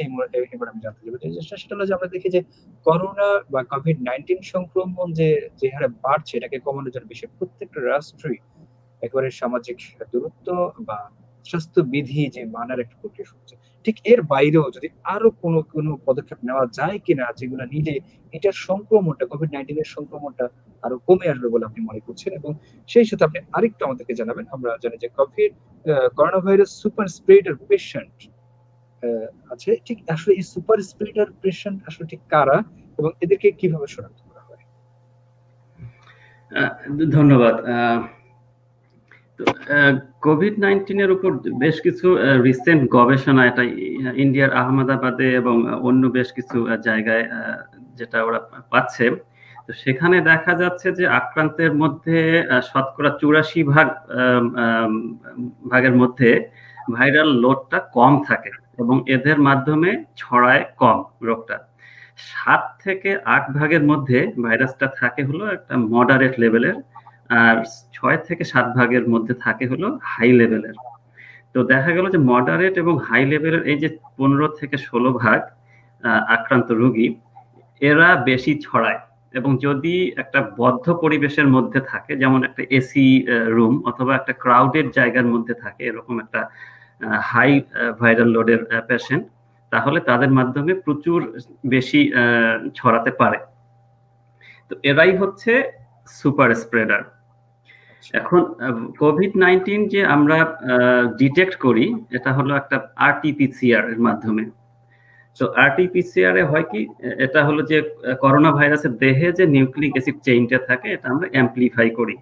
এবার আমি জানতে চাইবো যে জিনিসটা সেটা হলো যে আমরা দেখি যে করোনা বা কোভিড-19 সংক্রমণ যে হারে বাড়ছে এটাকে কমানোর জন্য বিশ্বের প্রত্যেকটা রাষ্ট্রই একেবারে সামাজিক দূরত্ব বা স্বাস্থ্যবিধি যে মানার একটা প্রক্রিয়া শুরু হচ্ছে। ঠিক এর বাইরেও যদি আরো কোনো পদক্ষেপ নেওয়া যায় কিনা যেগুলো নিলে এটার সংক্রমণটা কোভিড-19 এর সংক্রমণটা আরো কমে আসবে বলে আপনি মনে করছেন? এবং সেই সাথে আপনি আরেকটু আমাদেরকে জানাবেন। আমরা জানি যে corona virus super spreader patient আছে। ঠিক আসলে এই সুপার স্প্রেডার পেশেন্ট আসলে ঠিক কারা এবং এদেরকে কিভাবে শনাক্ত করা হয়?
ধন্যবাদ। কোভিড-19 এর উপর বেশ কিছু রিসেন্ট গবেষণা এটা ইন্ডিয়ার আহমেদাবাদে এবং অন্য বেশ কিছু জায়গায় যেটা ওরা পাচ্ছে, তো সেখানে দেখা যাচ্ছে যে আক্রান্তের মধ্যে শতকরা 84 ভাগের মধ্যে ভাইরাল লোডটা কম থাকে এবং এদের মাধ্যমে ছড়ায় কম রোগটা। 7 থেকে 8 ভাগের মধ্যে ভাইরাসটা থাকে হলো একটা মডারেট লেভেলের, আর 6 থেকে 7 ভাগের মধ্যে থাকে হলো হাই লেভেলের। তো দেখা গেল যে মডারেট এবং হাই লেভেলের এই যে 15 থেকে 16 ভাগ আক্রান্ত রোগী এরা বেশি ছড়ায়, এবং যদি একটা বদ্ধ পরিবেশের মধ্যে থাকে, যেমন একটা এসি রুম অথবা একটা ক্রাউডেড জায়গার মধ্যে থাকে এরকম একটা হাই ভাইরাল লোডের পেশেন্ট, তাহলে তাদের মাধ্যমে প্রচুর বেশি ছড়াতে পারে। তো এরাই হচ্ছে সুপার স্প্রেডার। এখন কোভিড-19 যে আমরা ডিটেক্ট করি এটা হলো একটা আরটি-পিসিআর এর মাধ্যমে। তো আরটি-পিসিআর এ হয় কি, এটা হলো যে করোনা ভাইরাসের দেহে যে নিউক্লিক অ্যাসিড চেইনটা থাকে এটা আমরা অ্যাম্পলিফাই করি।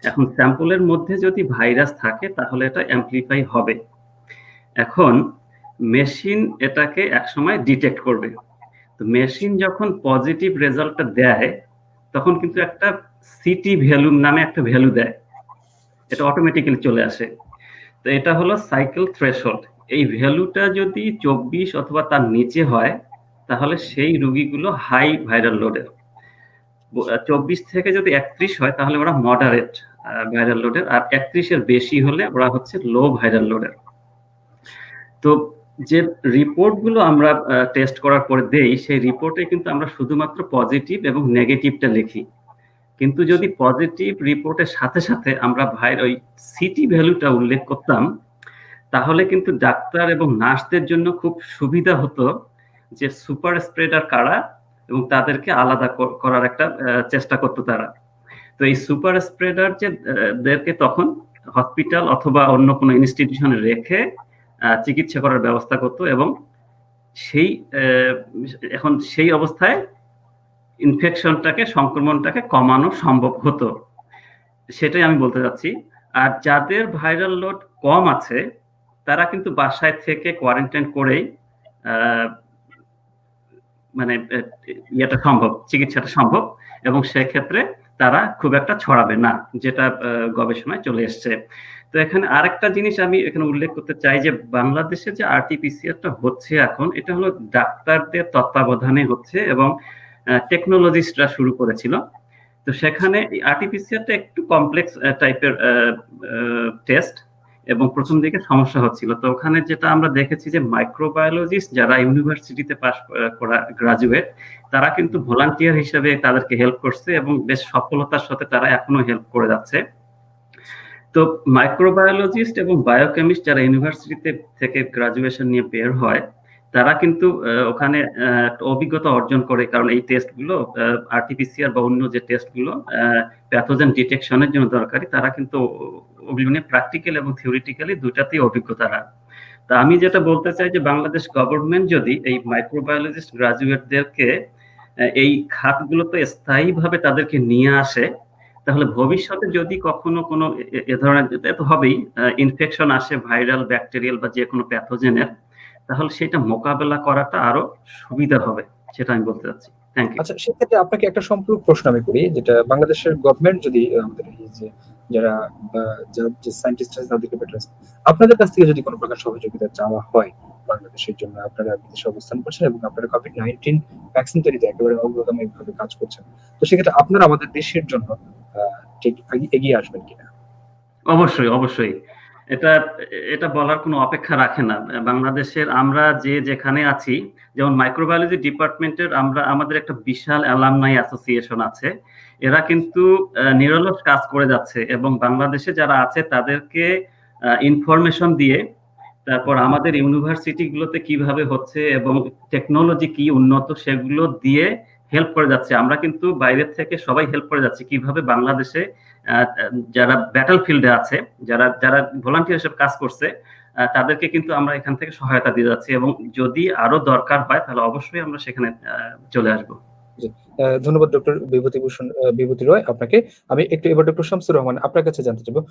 এখন স্যাম্পলের মধ্যে যদি ভাইরাস থাকে তাহলে এটা অ্যাম্পলিফাই হবে। এখন মেশিন এটাকে একসময় ডিটেক্ট করবে। তো মেশিন যখন পজিটিভ রেজাল্টটা দেয় তখন কিন্তু একটা সিটি ভ্যালু নামে একটা ভ্যালু দেয়, এটা অটোমেটিক্যালি চলে আসে। তো এটা হলো সাইকেল থ্রেশহোল্ড। এই ভ্যালুটা যদি 24 অথবা তার নিচে হয় তাহলে সেই রোগীগুলো হাই ভাইরাল লোডের। 24 থেকে যদি 31 হয় তাহলে ওরা মডারেট ভাইরাল লোডের, আর 31 এর বেশি হলে ওরা হচ্ছে লো ভাইরাল লোডের। তো যে রিপোর্টগুলো আমরা টেস্ট করার পরে দেই সেই রিপোর্টে কিন্তু আমরা শুধুমাত্র পজিটিভ এবং নেগেটিভটা লিখি, কিন্তু যদি পজিটিভ রিপোর্টের সাথে সাথে আমরা ওই সিটি ভ্যালুটা উল্লেখ করতাম তাহলে কিন্তু ডাক্তার এবং নার্সদের জন্য খুব সুবিধা হতো যে সুপার স্প্রেডার কারা এবং তাদেরকে আলাদা করার একটা চেষ্টা করতো তারা। তো এই সুপার স্প্রেডার দেরকে তখন হসপিটাল অথবা অন্য কোনো ইনস্টিটিউশনে রেখে চিকিৎসা করার ব্যবস্থা করতো, এবং এখন সেই অবস্থায় ইনফেকশনটাকে, সংক্রমণটাকে কমানো সম্ভব হতো, সেটাই আমি বলতে চাচ্ছি। আর যাদের ভাইরাল লোড কম আছে তারা কিন্তু বাসায় থেকে কোয়ারেন্টাইন করেই মানে ইয়েটা সম্ভব, চিকিৎসাটা সম্ভব, এবং সেক্ষেত্রে তারা খুব একটা ছড়াবে না, যেটা গবেষণায় চলে এসছে। তো এখানে আরেকটা জিনিস আমি এখানে উল্লেখ করতে চাই যে বাংলাদেশে যে আরটি-পিসিআরটা হচ্ছে এখন, এটা হলো ডাক্তারদের তত্ত্বাবধানে হচ্ছে এবং টেকনোলজিস্টরা শুরু করেছিল। তো সেখানে আরটি-পিসিআরটা একটু কমপ্লেক্স টাইপের টেস্ট এবং প্রথম দিকে সমস্যা হচ্ছিল। তো ওখানে যেটা আমরা দেখেছি যে মাইক্রোবায়োলজিস্ট যারা ইউনিভার্সিটিতে পাস করা গ্রাজুয়েট তারা কিন্তু ভলান্টিয়ার হিসেবে তাদেরকে হেল্প করছে এবং বেশ সফলতার সাথে তারা এখনো হেল্প করে যাচ্ছে। তো মাইক্রোবায়োলজিস্ট এবং বায়োকেমিস্ট যারা ইউনিভার্সিটিতে থেকে গ্রাজুয়েশন নিয়ে বের হয় তারা কিন্তু ওখানে অভিজ্ঞতা অর্জন করে, কারণ এই টেস্টগুলো আরটি-পিসিআর বা অন্য যে টেস্টগুলো প্যাথোজেন ডিটেকশনের জন্য দরকারি, তারা কিন্তু ওগুলো নিয়ে প্র্যাকটিক্যাল এবং থিওরিটিক্যালি দুটাতেই অভিজ্ঞতা রাখে। তা আমি যেটা বলতে চাই যে বাংলাদেশ গভর্নমেন্ট যদি এই মাইক্রোবায়োলজিস্ট গ্রাজুয়েটদেরকে এই খাতগুলোতে স্থায়ীভাবে তাদেরকে নিয়ে আসে তাহলে ভবিষ্যতে যদি কখনো কোনো এ ধরনের, তো হবেই, ইনফেকশন আসে ভাইরাল, ব্যাকটেরিয়াল বা যে কোনো প্যাথোজেনের, তাহলে সেটা মোকাবেলা করাটা আরো সুবিধা হবে, সেটা আমি বলতে চাচ্ছি। Thank you.
আচ্ছা, সেক্ষেত্রে আপনাকে একটা সম্পূরক প্রশ্ন আমি করি, যেটা বাংলাদেশের গভর্নমেন্ট যদি আমাদের এই যে যারা যে সায়েন্টিস্ট আছে তাদেরকে বেটার, আপনাদের কাছ থেকে যদি কোনো প্রকার সহযোগিতা চাওয়া হয় বাংলাদেশের জন্য, আপনারা বিদেশে অবস্থান করছেন এবং আপনারা কোভিড-19 ভ্যাকসিন তৈরিতে একেবারে অগ্রগামী ভাবে কাজ করছেন, তো সেক্ষেত্রে আপনারা আমাদের দেশের জন্য ঠিক এগিয়ে আসবেন কিনা?
অবশ্যই, অবশ্যই। এটা এটা বলার কোনো অপেক্ষা রাখে না। বাংলাদেশের আমরা যেখানে আছি, যেমন মাইক্রোবায়োলজি ডিপার্টমেন্টের আমাদের একটা বিশাল অ্যালামনাই অ্যাসোসিয়েশন আছে। এরা কিন্তু নিরলস কাজ করে যাচ্ছে এবং বাংলাদেশে যারা আছে তাদেরকে ইনফরমেশন দিয়ে, তারপর আমাদের ইউনিভার্সিটি গুলোতে কিভাবে হচ্ছে এবং টেকনোলজি কি উন্নত সেগুলো দিয়ে হেল্প করে যাচ্ছে। আমরা কিন্তু বাইরের থেকে সবাই হেল্প করে যাচ্ছি কিভাবে বাংলাদেশে যারা ব্যাটল ফিল্ডে আছে, যারা যারা ভলান্টিয়ার হিসেবে কাজ করছে, তাদেরকে কিন্তু আমরা এখান থেকে সহায়তা দিয়ে যাচ্ছি এবং যদি আরো দরকার হয় তাহলে অবশ্যই আমরা সেখানে চলে আসবো।
ধন্যবাদ ডক্টর বিভূতি রয় আপনাকে। আমি একটু এবার ডক্টর শামসুর রহমান আপনার কাছে জানতে চাইবো,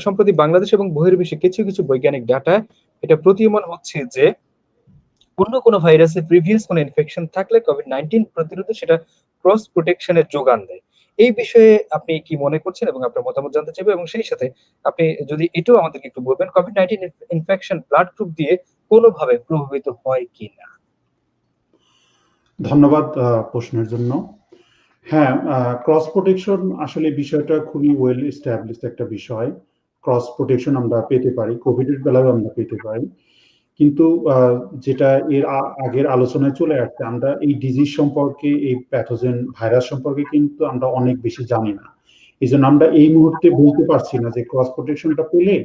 সম্প্রতি বাংলাদেশ এবং বহির্বিশ্বে কিছু কিছু বৈজ্ঞানিক ডাটা এটা প্রতীয়মান হচ্ছে যে অন্য কোনো ভাইরাসের প্রিভিয়াস কোনো ইনফেকশন থাকলে কোভিড-19 প্রতিরোধে সেটা ক্রস প্রোটেকশনের যোগান দেয়। এই বিষয়ে আপনি কি মনে করছেন এবং আপনার মতামত জানতে চাইবো, এবং সেই সাথে আপনি যদি এটাও আমাদেরকে একটু বলবেন কোভিড-19 ইনফেকশন ব্লাড গ্রুপ দিয়ে কোনোভাবে প্রভাবিত হয় কিনা?
ধন্যবাদ প্রশ্নের জন্য। হ্যাঁ, ক্রস প্রোটেকশন আসলে বিষয়টা খুবই ওয়েল এস্টাবলিশড একটা বিষয়। ক্রস প্রোটেকশন আমরা পেতে পারি, কোভিডের বেলায়ও আমরা পেতে পারি। কিন্তু যেটা এর আগের আলোচনায় চলে আসছে, আমরা এই ডিজিজ সম্পর্কে, এই প্যাথোজেন ভাইরাস সম্পর্কে কিন্তু আমরা অনেক বেশি জানি না। এই জন্য আমরা এই মুহূর্তে বলতে পারছি না যে ক্রস প্রোটেকশনটা পেলে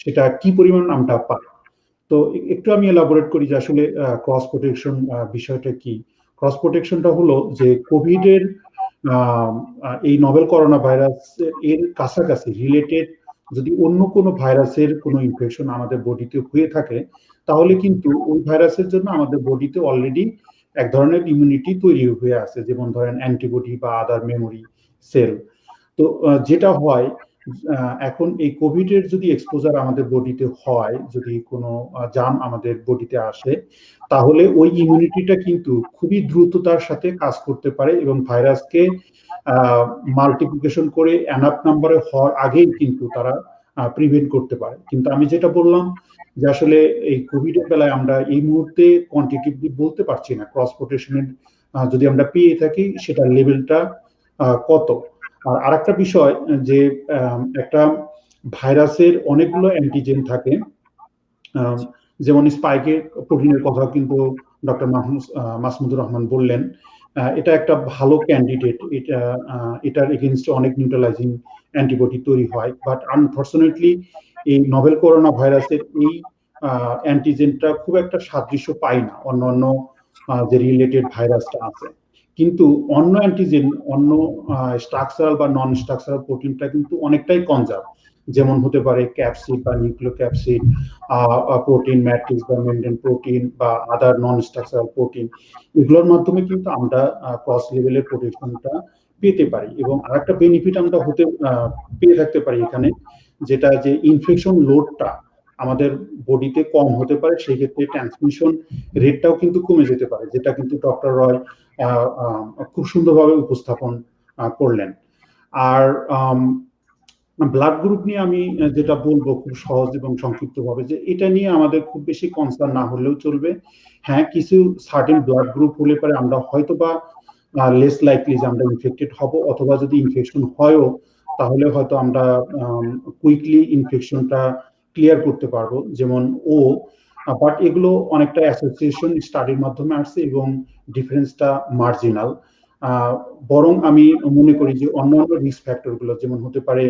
সেটা কি পরিমাণ আমরা পাই। তো একটু আমি এলাবোরেট করি যে আসলে ক্রস প্রোটেকশন বিষয়টা কি। ক্রস প্রোটেকশনটা হলো যে কোভিডের এই নভেল করোনা ভাইরাস এর কাছাকাছি রিলেটেড যদি অন্য কোনো ভাইরাসের কোনো ইনফেকশন আমাদের বডিতে হয়ে থাকে, তাহলে কিন্তু ওই ভাইরাসের জন্য আমাদের বডিতে অলরেডি এক ধরনের ইমিউনিটি তৈরি হয়ে আছে, যেমন ধরেন অ্যান্টিবডি বা আদার মেমোরি সেল। তো যেটা হয় এখন এই কোভিডের যদি এক্সপোজার আমাদের বডিতে হয়, যদি কোনো জার্ম আমাদের বডিতে আসে, তাহলে ওই ইমিউনিটিটা কিন্তু খুবই দ্রুততার সাথে কাজ করতে পারে এবং ভাইরাসকে মাল্টিপ্লিকেশন করে এনাফ নাম্বারে হওয়ার আগেই কিন্তু তারা প্রিভেন্ট করতে পারে। কিন্তু আমি যেটা বললাম যে আসলে এই কোভিডের বেলায় আমরা এই মুহূর্তে কোয়ান্টিটিভলি বলতে পারছি না ক্রস প্রোটেকশনের যদি আমরা পেয়ে থাকি সেটার লেভেলটা কত। আর আরেকটা বিষয় যে একটা ভাইরাসের অনেকগুলো অ্যান্টিজেন থাকে, যেমন স্পাইকের প্রোটিনের কথা কিন্তু ডক্টর মাসুদুর রহমান বললেন। এটা একটা ভালো ক্যান্ডিডেট, এটার এগেইনস্টে অনেক নিউট্রালাইজিং অ্যান্টিবডি তৈরি হয়, বাট আনফরচুনেটলি এই নভেল করোনা ভাইরাসের এই অ্যান্টিজেনটা খুব একটা সাদৃশ্য পাই না অন্য যে রিলেটেড ভাইরাসটা আছে। কিন্তু অন্য অ্যান্টিজেন, অন্য স্ট্রাকচারাল বা নন স্ট্রাকচারাল প্রোটিনটা কিন্তু অনেকটাই কনজার্ভ, যেমন হতে পারে ক্যাপসিড বা নিউক্লিওক্যাপসিড প্রোটিন, ম্যাট্রিক্স বা মেমব্রেন প্রোটিন বা আদার নন স্ট্রাকচারাল প্রোটিন, এগুলোর মাধ্যমে কিন্তু আমরা ক্রস লেভেলের প্রোটেকশনটা পেতে পারি। এবং আরেকটা বেনিফিট আমরা পেয়ে থাকতে পারি এখানে, যেটা যে ইনফেকশন লোডটা আমাদের বডিতে কম হতে পারে, সেই ক্ষেত্রে ট্রান্সমিশন রেটটাও কিন্তু কমে যেতে পারে, যেটা কিন্তু ডক্টর রয় খুব সুন্দরভাবে উপস্থাপন করলেন। আর ব্লাড গ্রুপ নিয়ে আমি যেটা বলবো খুব সহজ এবং সংক্ষিপ্ত ভাবে, যে এটা নিয়ে আমাদের খুব বেশি কনসার্ন না হলেও চলবে। হ্যাঁ, কিছু সার্টেন ব্লাড গ্রুপ হলে পরে আমরা হয়তো বা লেস লাইকলি যে আমরা ইনফেক্টেড হব, অথবা যদি ইনফেকশন হয়ও তাহলে হয়তো আমরা কুইকলি ইনফেকশনটা ক্লিয়ার করতে পারবো, যেমন ও। বাট এগুলো অনেকটা অ্যাসোসিয়েশন স্টাডির মাধ্যমে আসছে এবং ডিফারেন্সটা মার্জিনাল। বরং আমি মনে করি যে অন্যান্য রিস্ক ফ্যাক্টর গুলো, যেমন হতে পারে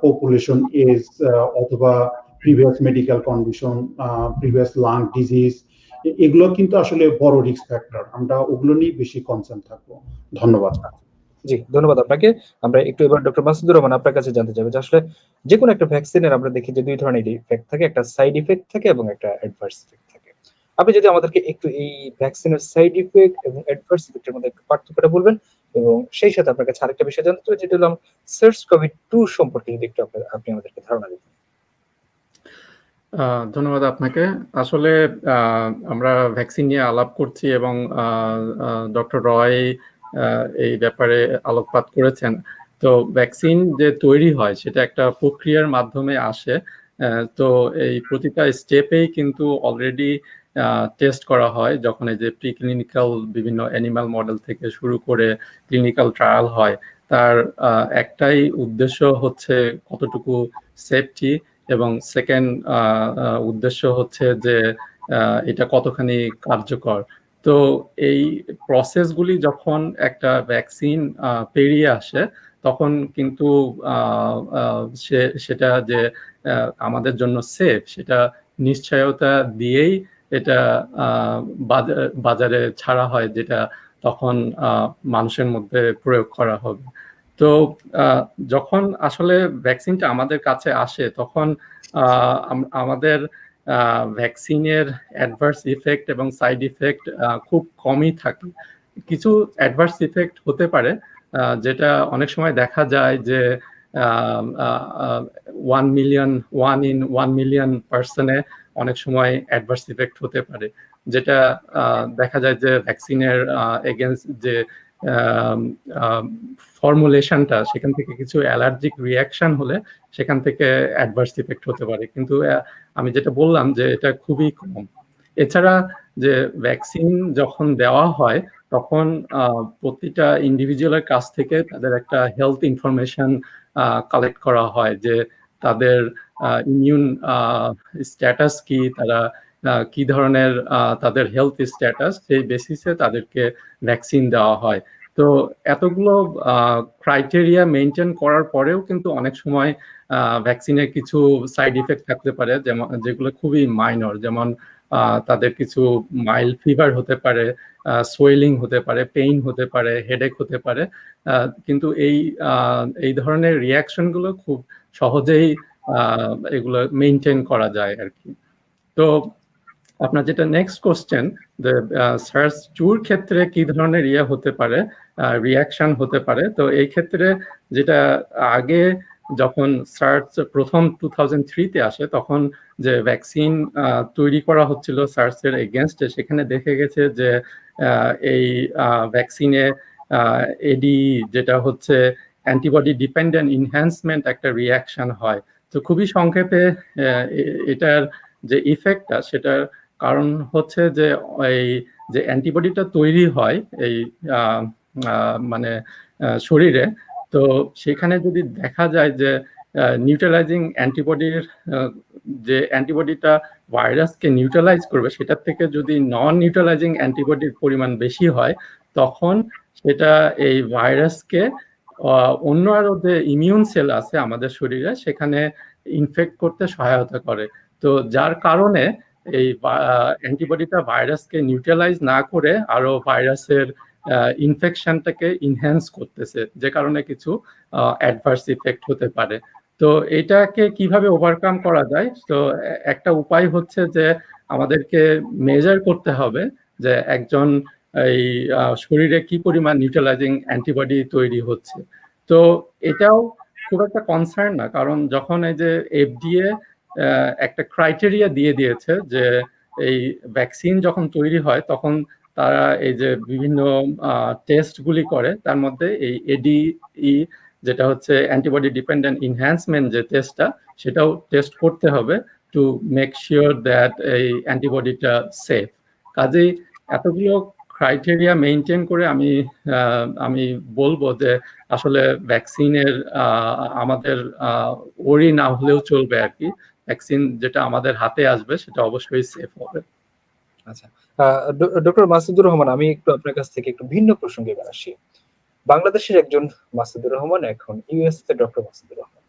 পপুলেশন এজ, অথবা previous medical condition, previous lung disease, এগুলো কিন্তু আসলে বড় রিস্ক ফ্যাক্টর। আমরা ওগুলো নিয়ে বেশি কনসার্ন থাকবো। ধন্যবাদ।
জি, ধন্যবাদ আপনাকে। আমরা একটু এবার ডক্টর মাসুদুর রহমান আপনার কাছে জানতে চাইবো যে আসলে যে কোনো একটা ভ্যাকসিনের আমরা দেখি যে দুই ধরনের ইফেক্ট থাকে, একটা সাইড ইফেক্ট থাকে এবং একটা অ্যাডভার্স ইফেক্ট থাকে। আপনি যদি আমাদেরকে একটু এই ভ্যাকসিনের সাইড ইফেক্ট এবং অ্যাডভার্স ইফেক্টের মধ্যে একটু পার্থক্যটা বলবেন, এবং সেই সাথে আপনার কাছে আরেকটা বিষয় জানতে চাই, যেটা হলো SARS-CoV-2 সম্পর্কে যদি একটু আপনি আমাদেরকে ধারণা দিতেন।
ধন্যবাদ আপনাকে। আসলে আমরা ভ্যাকসিন নিয়ে আলাপ করছি এবং ডক্টর রয় এই ব্যাপারে আলোকপাত করেছেন। তো ভ্যাকসিন যে তৈরি হয় সেটা একটা প্রক্রিয়ার মাধ্যমে আসে। তো এই প্রতিটা স্টেপেই কিন্তু অলরেডি টেস্ট করা হয়, যখন এই যে প্রিক্লিনিক্যাল বিভিন্ন অ্যানিমাল মডেল থেকে শুরু করে ক্লিনিক্যাল ট্রায়াল হয়। তার একটাই উদ্দেশ্য হচ্ছে কতটুকু সেফটি, এবং সেকেন্ড উদ্দেশ্য হচ্ছে যে এটা কতখানি কার্যকর। তো এই প্রসেসগুলি যখন একটা ভ্যাকসিন পেরিয়ে আসে, তখন কিন্তু সেটা যে আমাদের জন্য সেফ সেটা নিশ্চয়তা দিয়েই এটা বাজারে ছাড়া হয়, যেটা তখন মানুষের মধ্যে প্রয়োগ করা হবে। তো যখন আসলে ভ্যাকসিনটা আমাদের কাছে আসে, তখন আমাদের ভ্যাকসিনের অ্যাডভার্স ইফেক্ট এবং সাইড ইফেক্ট খুব কমই থাকে। কিছু অ্যাডভার্স ইফেক্ট হতে পারে, যেটা অনেক সময় দেখা যায় যে 1 মিলিয়ন পার্সনে অনেক সময় অ্যাডভার্স ইফেক্ট হতে পারে, যেটা দেখা যায় যে ভ্যাকসিনের এগেনস্ট যে ফর্মুলেশনটা, সেখান থেকে কিছু অ্যালার্জিক রিয়াকশন হলে সেখান থেকে অ্যাডভার্স ইফেক্ট হতে পারে। কিন্তু আমি যেটা বললাম যে এটা খুবই কম। এছাড়া যে ভ্যাকসিন যখন দেওয়া হয়, তখন প্রতিটা ইন্ডিভিজুয়ালের কাছ থেকে তাদের একটা হেলথ ইনফরমেশন কালেক্ট করা হয়, যে তাদের ইমিউন স্ট্যাটাস কি, তারা কি ধরনের তাদের হেলথ স্ট্যাটাস, সেই বেসিসে তাদেরকে ভ্যাকসিন দেওয়া হয়। তো এতগুলো ক্রাইটেরিয়া মেনটেন করার পরেও কিন্তু অনেক সময় ভ্যাকসিনের কিছু সাইড ইফেক্ট থাকতে পারে, যেমন যেগুলো খুবই মাইনর, যেমন তাদের কিছু মাইল্ড ফিভার হতে পারে, সোয়েলিং হতে পারে, পেইন হতে পারে, হেডেক হতে পারে। কিন্তু এই ধরনের রিয়াকশনগুলো খুব সহজেই এগুলো মেনটেন করা যায় আর কি। তো আপনার যেটা নেক্সট কোশ্চেন, যে সার্স 2 ক্ষেত্রে কি ধরনের হতে পারে, রিয়াকশন হতে পারে। তো এই ক্ষেত্রে যেটা আগে যখন সার্স প্রথম 2003-তে আসে, তখন যে ভ্যাকসিন তৈরি করা হচ্ছিল সার্সের এগেনস্টে, সেখানে দেখে গেছে যে এই ভ্যাকসিনে এডি, যেটা হচ্ছে অ্যান্টিবডি ডিপেন্ডেন্ট ইনহ্যান্সমেন্ট, একটা রিয়াকশন হয়। তো খুবই সংক্ষেপে এটার যে ইফেক্টটা, সেটার কারণ হচ্ছে যে এই যে অ্যান্টিবডিটা তৈরি হয় এই মানে শরীরে, তো সেখানে যদি দেখা যায় যে নিউট্রালাইজিং অ্যান্টিবডির যে অ্যান্টিবডিটা ভাইরাসকে নিউট্রালাইজ করবে, সেটার থেকে যদি নন নিউট্রালাইজিং অ্যান্টিবডির পরিমাণ বেশি হয়, তখন সেটা এই ভাইরাসকে অন্য আরো যে ইমিউন সেল আছে আমাদের শরীরে, সেখানে ইনফেক্ট করতে সহায়তা করে। তো যার কারণে এই অ্যান্টিবডিটা ভাইরাসকে নিউট্রালাইজ না করে আরো ভাইরাসের ইনফেকশনটাকে ইনহ্যান্স করতেছে, যে কারণে কিছু অ্যাডভার্স ইফেক্ট হতে পারে। তো এটাকে কিভাবে ওভারকাম করা যায়? তো একটা উপায় হচ্ছে যে আমাদেরকে মেজার করতে হবে যে একজন এই শরীরে কি পরিমাণ নিউট্রালাইজিং অ্যান্টিবডি তৈরি হচ্ছে। তো এটাও খুব একটা কনসার্ন না, কারণ যখন এই যে এফডিএ একটা ক্রাইটেরিয়া দিয়ে দিয়েছে যে এই ভ্যাকসিন যখন তৈরি হয়, তখন তারা এই যে বিভিন্ন টেস্টগুলি করে, তার মধ্যে এই এডিই, যেটা হচ্ছে অ্যান্টিবডি ডিপেন্ডেন্ট ইনহ্যান্সমেন্ট যে টেস্টটা, সেটাও টেস্ট করতে হবে টু মেক শিওর দ্যাট এই অ্যান্টিবডিটা সেফ। কাজেই এতগুলো ক্রাইটেরিয়া মেনটেন করে আমি বলবো যে আসলে ভ্যাকসিনের আমাদের ওরি না হলেও চলবে আর কি। ভ্যাকসিন যেটা আমাদের হাতে আসবে সেটা অবশ্যই সেফ হবে।
আচ্ছা, ডক্টর মাসুদুর রহমান, আমি একটু আপনার কাছ থেকে একটু ভিন্ন প্রসঙ্গে এবার আসি। বাংলাদেশের একজন মাসুদুর রহমান, এখন ইউএসএ ডক্টর মাসুদুর রহমান।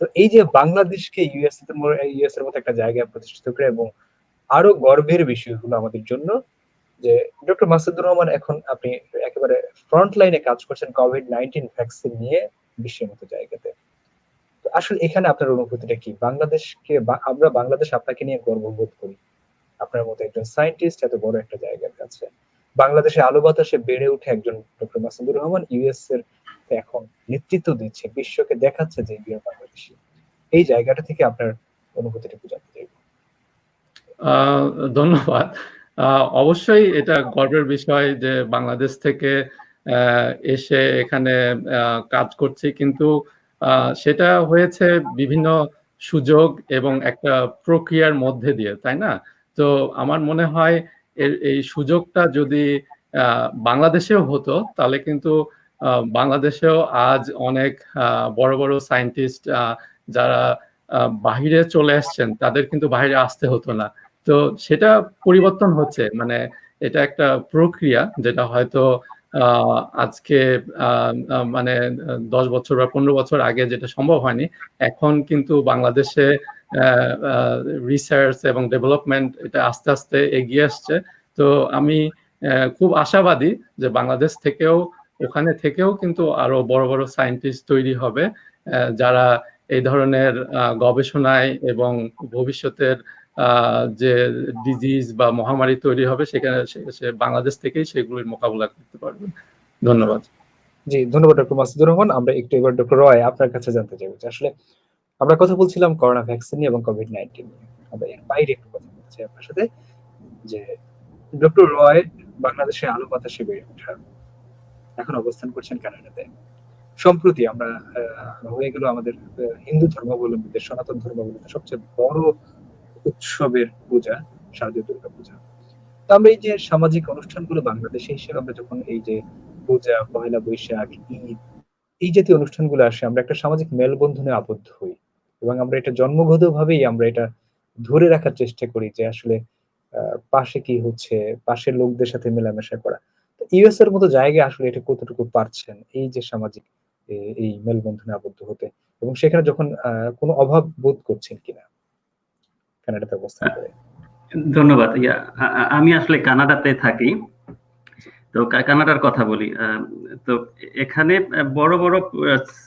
তো এই যে বাংলাদেশকে ইউএস এর মতো একটা জায়গায় প্রতিষ্ঠিত করে, এবং আরো গর্বের বিষয় হলো আমাদের জন্য যে ডক্টর মাসুদুর রহমান এখন আপনি একেবারে ফ্রন্ট লাইনে কাজ করছেন কোভিড-19 ভ্যাকসিন নিয়ে বিশ্বের মতো জায়গাতে। তো আসলে এখানে আপনার অনুভূতিটা কি? আমরা বাংলাদেশ আপনাকে নিয়ে গর্ববোধ করি, আপনার মতো একজন সায়েন্টিস্ট এত বড় একটা জায়গার কাছে। বাংলাদেশে আলো বাতাসে বেড়ে উঠে একজন ডক্টর মাসুদুর রহমান ইউএস এর এখন নেতৃত্ব দিচ্ছে, বিশ্বকে দেখাচ্ছে যে বাংলাদেশি। এই জায়গাটা থেকে আপনার অনুভূতিটা একটু জানতে চাইব।
ধন্যবাদ। অবশ্যই এটা গর্বের বিষয় যে বাংলাদেশ থেকে এসে এখানে কাজ করছি, কিন্তু সেটা হয়েছে বিভিন্ন সুযোগ এবং একটা প্রক্রিয়ার মধ্যে দিয়ে, তাই না? তো আমার মনে হয় এই সুযোগটা যদি বাংলাদেশেও হতো তাহলে কিন্তু বাংলাদেশেও আজ অনেক বড় বড় সায়েন্টিস্ট যারা বাহিরে চলে আসছেন তাদের কিন্তু বাইরে আসতে হতো না। তো সেটা পরিবর্তন হচ্ছে, মানে এটা একটা প্রক্রিয়া যেটা হয়তো আজকে মানে 10 বছর বা 15 বছর আগে যেটা সম্ভব হয়নি, এখন কিন্তু বাংলাদেশে রিসার্চ এবং ডেভেলপমেন্ট এটা আস্তে আস্তে এগিয়ে আসছে। তো আমি খুব আশাবাদী যে বাংলাদেশ থেকেও, ওখানে থেকেও কিন্তু আরো বড় বড় সায়েন্টিস্ট তৈরি হবে যারা এই ধরনের গবেষণায় এবং ভবিষ্যতের যে ডিজিজ বা মহামারী তৈরি হবে সেখানে সে বাংলাদেশ থেকেই সেগুলির মোকাবিলা করতে পারবে। ধন্যবাদ।
জি, ধন্যবাদ ডক্টর মাসুদুর রহমান। আমরা একটু এবার ডক্টর রয় আপনার কাছে জানতে চাইবো যে আসলে আমরা কথা বলছিলাম করোনা ভ্যাকসিন নিয়ে এবং কোভিড-19 নিয়ে। আমরা এর বাইরে একটু কথা বলতে চাই আপনার সাথে যে ডক্টর রয় বাংলাদেশে আলো বাতাসে বেড়ে ওঠা, এখন অবস্থান করছেন কানাডাতে। সম্প্রতি আমরা হয়ে গেল আমাদের হিন্দু ধর্মাবলম্বীদের, সনাতন ধর্মাবলম্বীদের সবচেয়ে বড় উৎসবের পূজা, শারদীয় দুর্গা পূজা। তো আমরা এই যে সামাজিক অনুষ্ঠানগুলো বাংলাদেশে হিসেবে আমরা যখন এই যে পূজা, পহেলা বৈশাখ, ঈদ, এই জাতীয় অনুষ্ঠানগুলো আসে, আমরা একটা সামাজিক মেলবন্ধনে আবদ্ধ হই এবং আমরা এটা জন্মগতভাবেই আমরা এটা ধরে রাখার চেষ্টা করি যে আসলে পাশে কি হচ্ছে, পাশের লোকদের সাথে মেলামেশা করা। তো ইউএস এর মতো জায়গায় আসলে এটা কতটুকু পারছেন এই যে সামাজিক এই মেলবন্ধনে আবদ্ধ হতে, এবং সেখানে যখন কোনো অভাব বোধ করছেন কিনা কানাডাতে অবস্থান করে?
ধন্যবাদ। আমি আসলে কানাডাতে থাকি। তো কানাডার কথা বলি। তো এখানে বড় বড়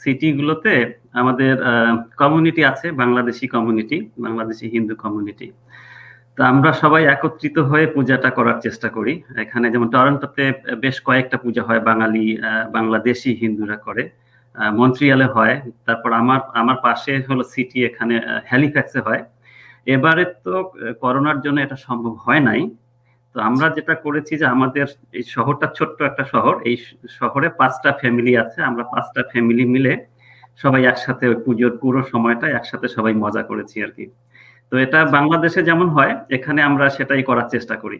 সিটি গুলোতে আমাদের কমিউনিটি আছে, বাংলাদেশি কমিউনিটি, বাংলাদেশি হিন্দু কমিউনিটি। তো আমরা সবাই একত্রিত হয়ে পূজাটা করার চেষ্টা করি। এখানে যেমন টরন্টোতে বেশ কয়েকটা পূজা হয়, বাংলাদেশি হিন্দুরা করে। মন্ট্রিয়ালে হয়, তারপর আমার পাশে হলো সিটি, এখানে হ্যালিফ্যাক্সে হয়। এবারে তো করোনার জন্য এটা সম্ভব হয় নাই। তো আমরা যেটা করেছি যে আমাদের এই শহরটা ছোট্ট একটা শহর, এই শহরে 5টা ফ্যামিলি আছে, আমরা 5টা ফ্যামিলি মিলে সবাই একসাথে ওই পুজোর পুরো সময়টা একসাথে সবাই মজা করেছি আর কি। তো এটা বাংলাদেশে যেমন হয় এখানে আমরা সেটাই করার চেষ্টা করি।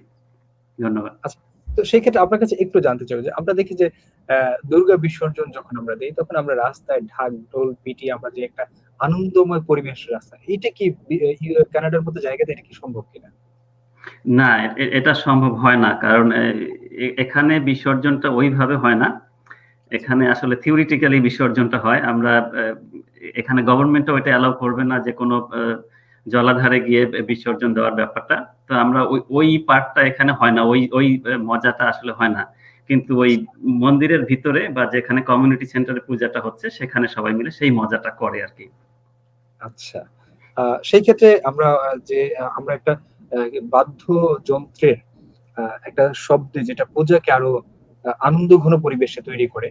ধন্যবাদ।
আচ্ছা, তো সেই ক্ষেত্রে আপনার কাছে একটু জানতে চাই যে আমরা দেখি যে দুর্গা বিসর্জন যখন আমরা দেই তখন আমরা রাস্তায় ঢাক ঢোল পিটিয়ে আমরা যে একটা আনন্দময় পরিবেশ রাস্তায়, এটা কি কানাডার মতো জায়গাতে এটা কি সম্ভব কিনা?
না, এটা সম্ভব হয় না, কারণ এখানে বিসর্জনটা ওইভাবে হয় না। এখানে আসলে থিওরিটিক্যালি বিসর্জনটা হয়। আমরা এখানে গভর্নমেন্টও এটা অ্যালাউ করবে না যে কোনো জলাধারে গিয়ে বিসর্জন দেওয়ার ব্যাপারটা। তো আমরা ওই পার্টটা এখানে হয় না, ওই মজাটা আসলে হয় না। কিন্তু ওই মন্দিরের ভিতরে বা যেখানে কমিউনিটি সেন্টারে পূজাটা হচ্ছে সেখানে সবাই মিলে সেই মজাটা করে আর কি।
আচ্ছা, সেই ক্ষেত্রে আমরা আমরা একটা বাদ্যযন্ত্রের একটা শব্দে যেটা পূজাকে আরো আনন্দঘন পরিবেশে তৈরি করে।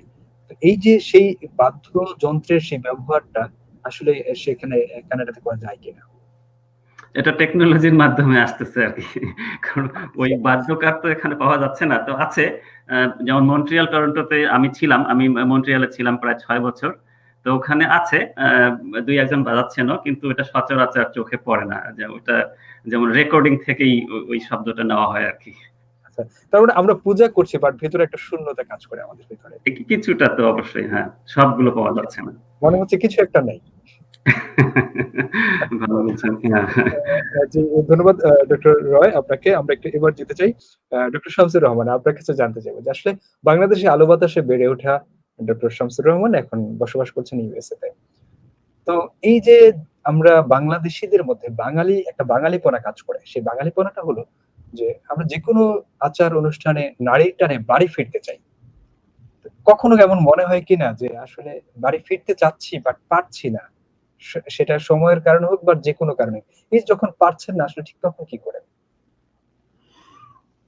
তো এই যে সেই বাদ্যযন্ত্রের সেই ব্যবহারটা আসলে সেখানে কানাডাতে করা যায় কিনা?
এটা টেকনোলজির মাধ্যমে আসতেছে আর কি। কারণ ওই বাদ্যকার তো এখানে পাওয়া যাচ্ছে না। তো আছে, যেমন মন্ট্রিয়াল, টরন্টোতে আমি ছিলাম, আমি মন্ট্রিয়ালে ছিলাম প্রায় 6 বছর। তো ওখানে আছে 2-1 জন বাজাচ্ছেনও, কিন্তু এটা সচরাচর চোখে পড়ে না। যে ওটা যেমন রেকর্ডিং থেকেই ওই শব্দটা নেওয়া হয় আর কি।
আচ্ছা, তার মানে আমরা পূজা করছি বাট ভেতরে একটা শূন্যতা কাজ করে আমাদের ভেতরে।
কিছুটা তো অবশ্যই, হ্যাঁ, সবগুলো পাওয়া যাচ্ছে না।
মনে হচ্ছে কিছু একটা নাই।
ভালো বলছেন। হ্যাঁ।
জি, ধন্যবাদ ডক্টর রয় আপনাকে। আমরা একটু এবার যেতে চাই ডক্টর শামসুর রহমান, আপনার কাছে জানতে চাইবো যে আসলে বাংলাদেশে আলো বাতাসে বেড়ে ওঠা ডক্টর শামসুর রহমান এখন বসবাস করছেন ইউএসএ তে। তো এই যে আমরা বাংলাদেশীদের মধ্যে একটা বাঙালিপনা কাজ করে, সেই বাঙালিপনাটা হলো যে আমরা যেকোনো আচার অনুষ্ঠানে নারীর টানে বাড়ি ফিরতে চাই। কখনো এমন মনে হয় কিনা যে আসলে বাড়ি ফিরতে চাচ্ছি বাট পারছি না, সেটা সময়ের কারণে হোক বা যেকোনো কারণে, এই যখন পারছেন না আসলে ঠিক তখন কি করেন?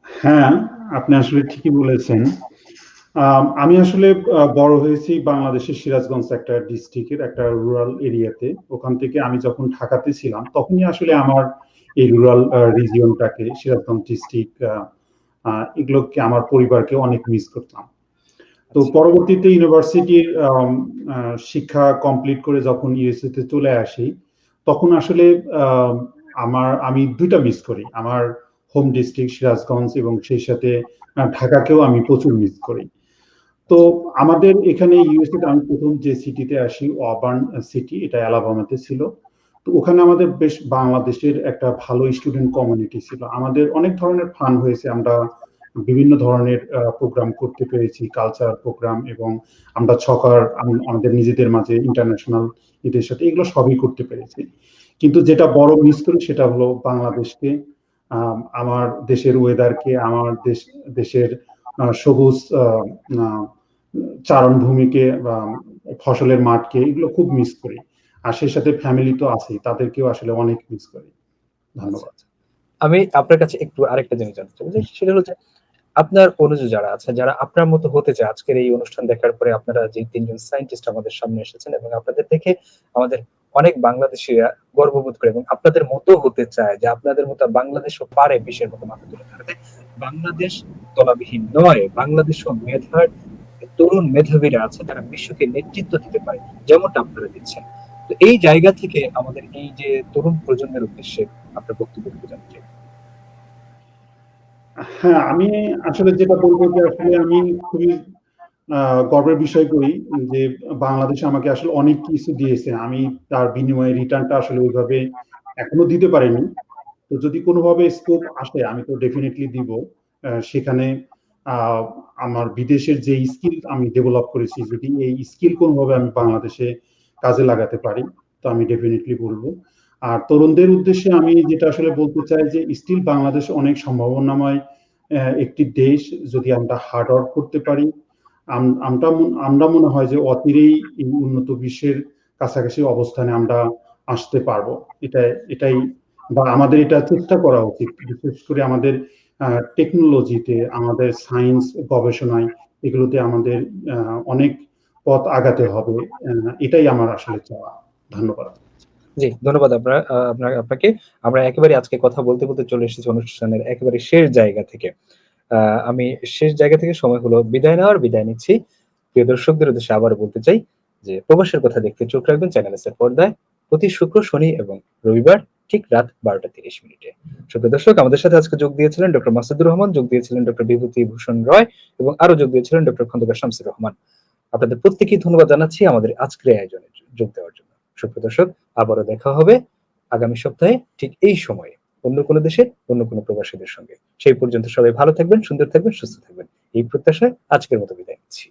হ্যাঁ, আপনি আসলে ঠিকই বলেছেন। আমি আসলে বড় হয়েছি বাংলাদেশের সিরাজগঞ্জ একটা ডিস্ট্রিক্টের একটা রুরাল এরিয়াতে। ওখান থেকে আমি যখন ঢাকাতে ছিলাম তখনই আসলে আমার এই রুরাল রিজিয়নটাকে, সিরাজগঞ্জ ডিস্ট্রিক্ট, এগুলোকে, আমার পরিবারকে অনেক মিস করতাম। তো পরবর্তীতে ইউনিভার্সিটির শিক্ষা কমপ্লিট করে যখন ইউএসএ তে চলে আসি, তখন আসলে আমি দুইটা মিস করি, আমার হোম ডিস্ট্রিক্ট সিরাজগঞ্জ এবং সেই সাথে ঢাকাকেও আমি প্রচুর মিস করি। তো আমাদের এখানে ইউএসএ আমি প্রথম যে সিটিতে আসি, অবার্ন সিটি, এটা অ্যালাবামাতে ছিল। তো ওখানে আমাদের বেশ বাংলাদেশের একটা ভালো স্টুডেন্ট কমিউনিটি ছিল, আমাদের অনেক ধরনের ফান হয়েছে, আমরা বিভিন্ন ধরনের প্রোগ্রাম করতে পেরেছি, কালচার প্রোগ্রাম, এবং আমরা আমাদের নিজেদের মাঝে ইন্টারন্যাশনাল এদের সাথে এগুলো সবই করতে পেরেছি। কিন্তু যেটা বড় মিস করি সেটা হলো বাংলাদেশকে, আমার দেশের ওয়েদারকে, আমার দেশের সবুজ চারণভূমিকে বা ফসলের মাঠকে, এগুলো খুব মিস করি। আর সেই সাথে ফ্যামিলি তো আছেই, তাদেরকেও আসলে অনেক মিস করি। ধন্যবাদ।
আমি আপনার কাছে একটু আরেকটা জিনিস জানতে চাই, সেটা হলো যে আপনার অনুযায়ী যারা আছে, যারা আপনার মতো হতে চায়, আজকের এই অনুষ্ঠান দেখার পরে আপনারা যে ৩ জন সায়েন্টিস্ট আমাদের সামনে এসেছেন এবং আপনাদের দেখে আমাদের অনেক বাংলাদেশীরা গর্ববোধ করে এবং আপনাদের মতো হতে চায়, যে আপনাদের মতো বাংলাদেশও পারে বিশ্বের মতো মাথা তুলে ধরতে। বাংলাদেশ তলাবিহীন নয়, বাংলাদেশও মেধার তরুণ মেধাবীরা আছে যারা বিশ্বকে নেতৃত্ব দিতে পারে, যেমনটা আপনারা দিচ্ছেন। তো এই জায়গা থেকে আমাদের এই যে তরুণ প্রজন্মের উদ্দেশ্যে আপনার বক্তব্য জানতে চাই।
হ্যাঁ, আমি আসলে যেটা বলবো যে আসলে আমি খুবই গর্বের বিষয় করি যে বাংলাদেশ আমাকে আসলে অনেক কিছু দিয়েছে, আমি তার বিনিময়ে রিটার্নটা আসলে ওইভাবে এখনো দিতে পারিনি। তো যদি কোনোভাবে স্কোপ আসে আমি তো ডেফিনেটলি দিব। সেখানে আমার বিদেশের যে স্কিল আমি ডেভেলপ করেছি, যদি এই স্কিল কোনোভাবে আমি বাংলাদেশে কাজে লাগাতে পারি তো আমি ডেফিনেটলি বলবো। আর তরুণদের উদ্দেশ্যে আমি যেটা আসলে বলতে চাই যে স্টিল বাংলাদেশ অনেক সম্ভাবনাময় একটি দেশ, যদি আমরা হার্ড ওয়ার্ক করতে পারি আমরা মনে হয় যে অচিরেই এই উন্নত বিশ্বের কাছাকাছি অবস্থানে আমরা আসতে পারবো। এটাই বা আমাদের এটা চেষ্টা করা উচিত, বিশেষ করে আমাদের টেকনোলজিতে, আমাদের সায়েন্স গবেষণায়, এগুলোতে আমাদের অনেক পথ আগাতে হবে। এটাই আমার আসলে চাওয়া। ধন্যবাদ।
জি, ধন্যবাদ আপনাকে। আমরা একেবারে আজকে কথা বলতে বলতে চলে এসেছি অনুষ্ঠানের একেবারে শেষ জায়গা থেকে। আমি শেষ জায়গা থেকে সময় হলো বিদায় নেওয়ার, বিদায় নিচ্ছি। প্রিয় দর্শকদের উদ্দেশ্যে আবার বলতে চাই যে প্রবাসের কথা দেখতে চোখ রাখবেন চ্যানেল এস এর পর্দায় প্রতি শুক্র, শনি এবং রবিবার ঠিক রাত 12:30 সুপ্রিয় দর্শক, আমাদের সাথে আজকে যোগ দিয়েছিলেন ডক্টর মাসুদুর রহমান, যোগ দিয়েছিলেন ডক্টর বিভূতি ভূষণ রয় এবং আরো যোগ দিয়েছিলেন ডক্টর খন্দকার শামসুর রহমান। আপনাদের প্রত্যেকেই ধন্যবাদ জানাচ্ছি আমাদের আজকের আয়োজনে যোগ দেওয়ার জন্য। সুপ্রিয় দর্শক, আবারও দেখা হবে আগামী সপ্তাহে ঠিক এই সময়ে অন্য কোনো দেশের অন্য কোনো প্রবাসীদের সঙ্গে। সেই পর্যন্ত সবাই ভালো থাকবেন, সুন্দর থাকবেন, সুস্থ থাকবেন, এই প্রত্যাশায় আজকের মতো বিদায় নিচ্ছি।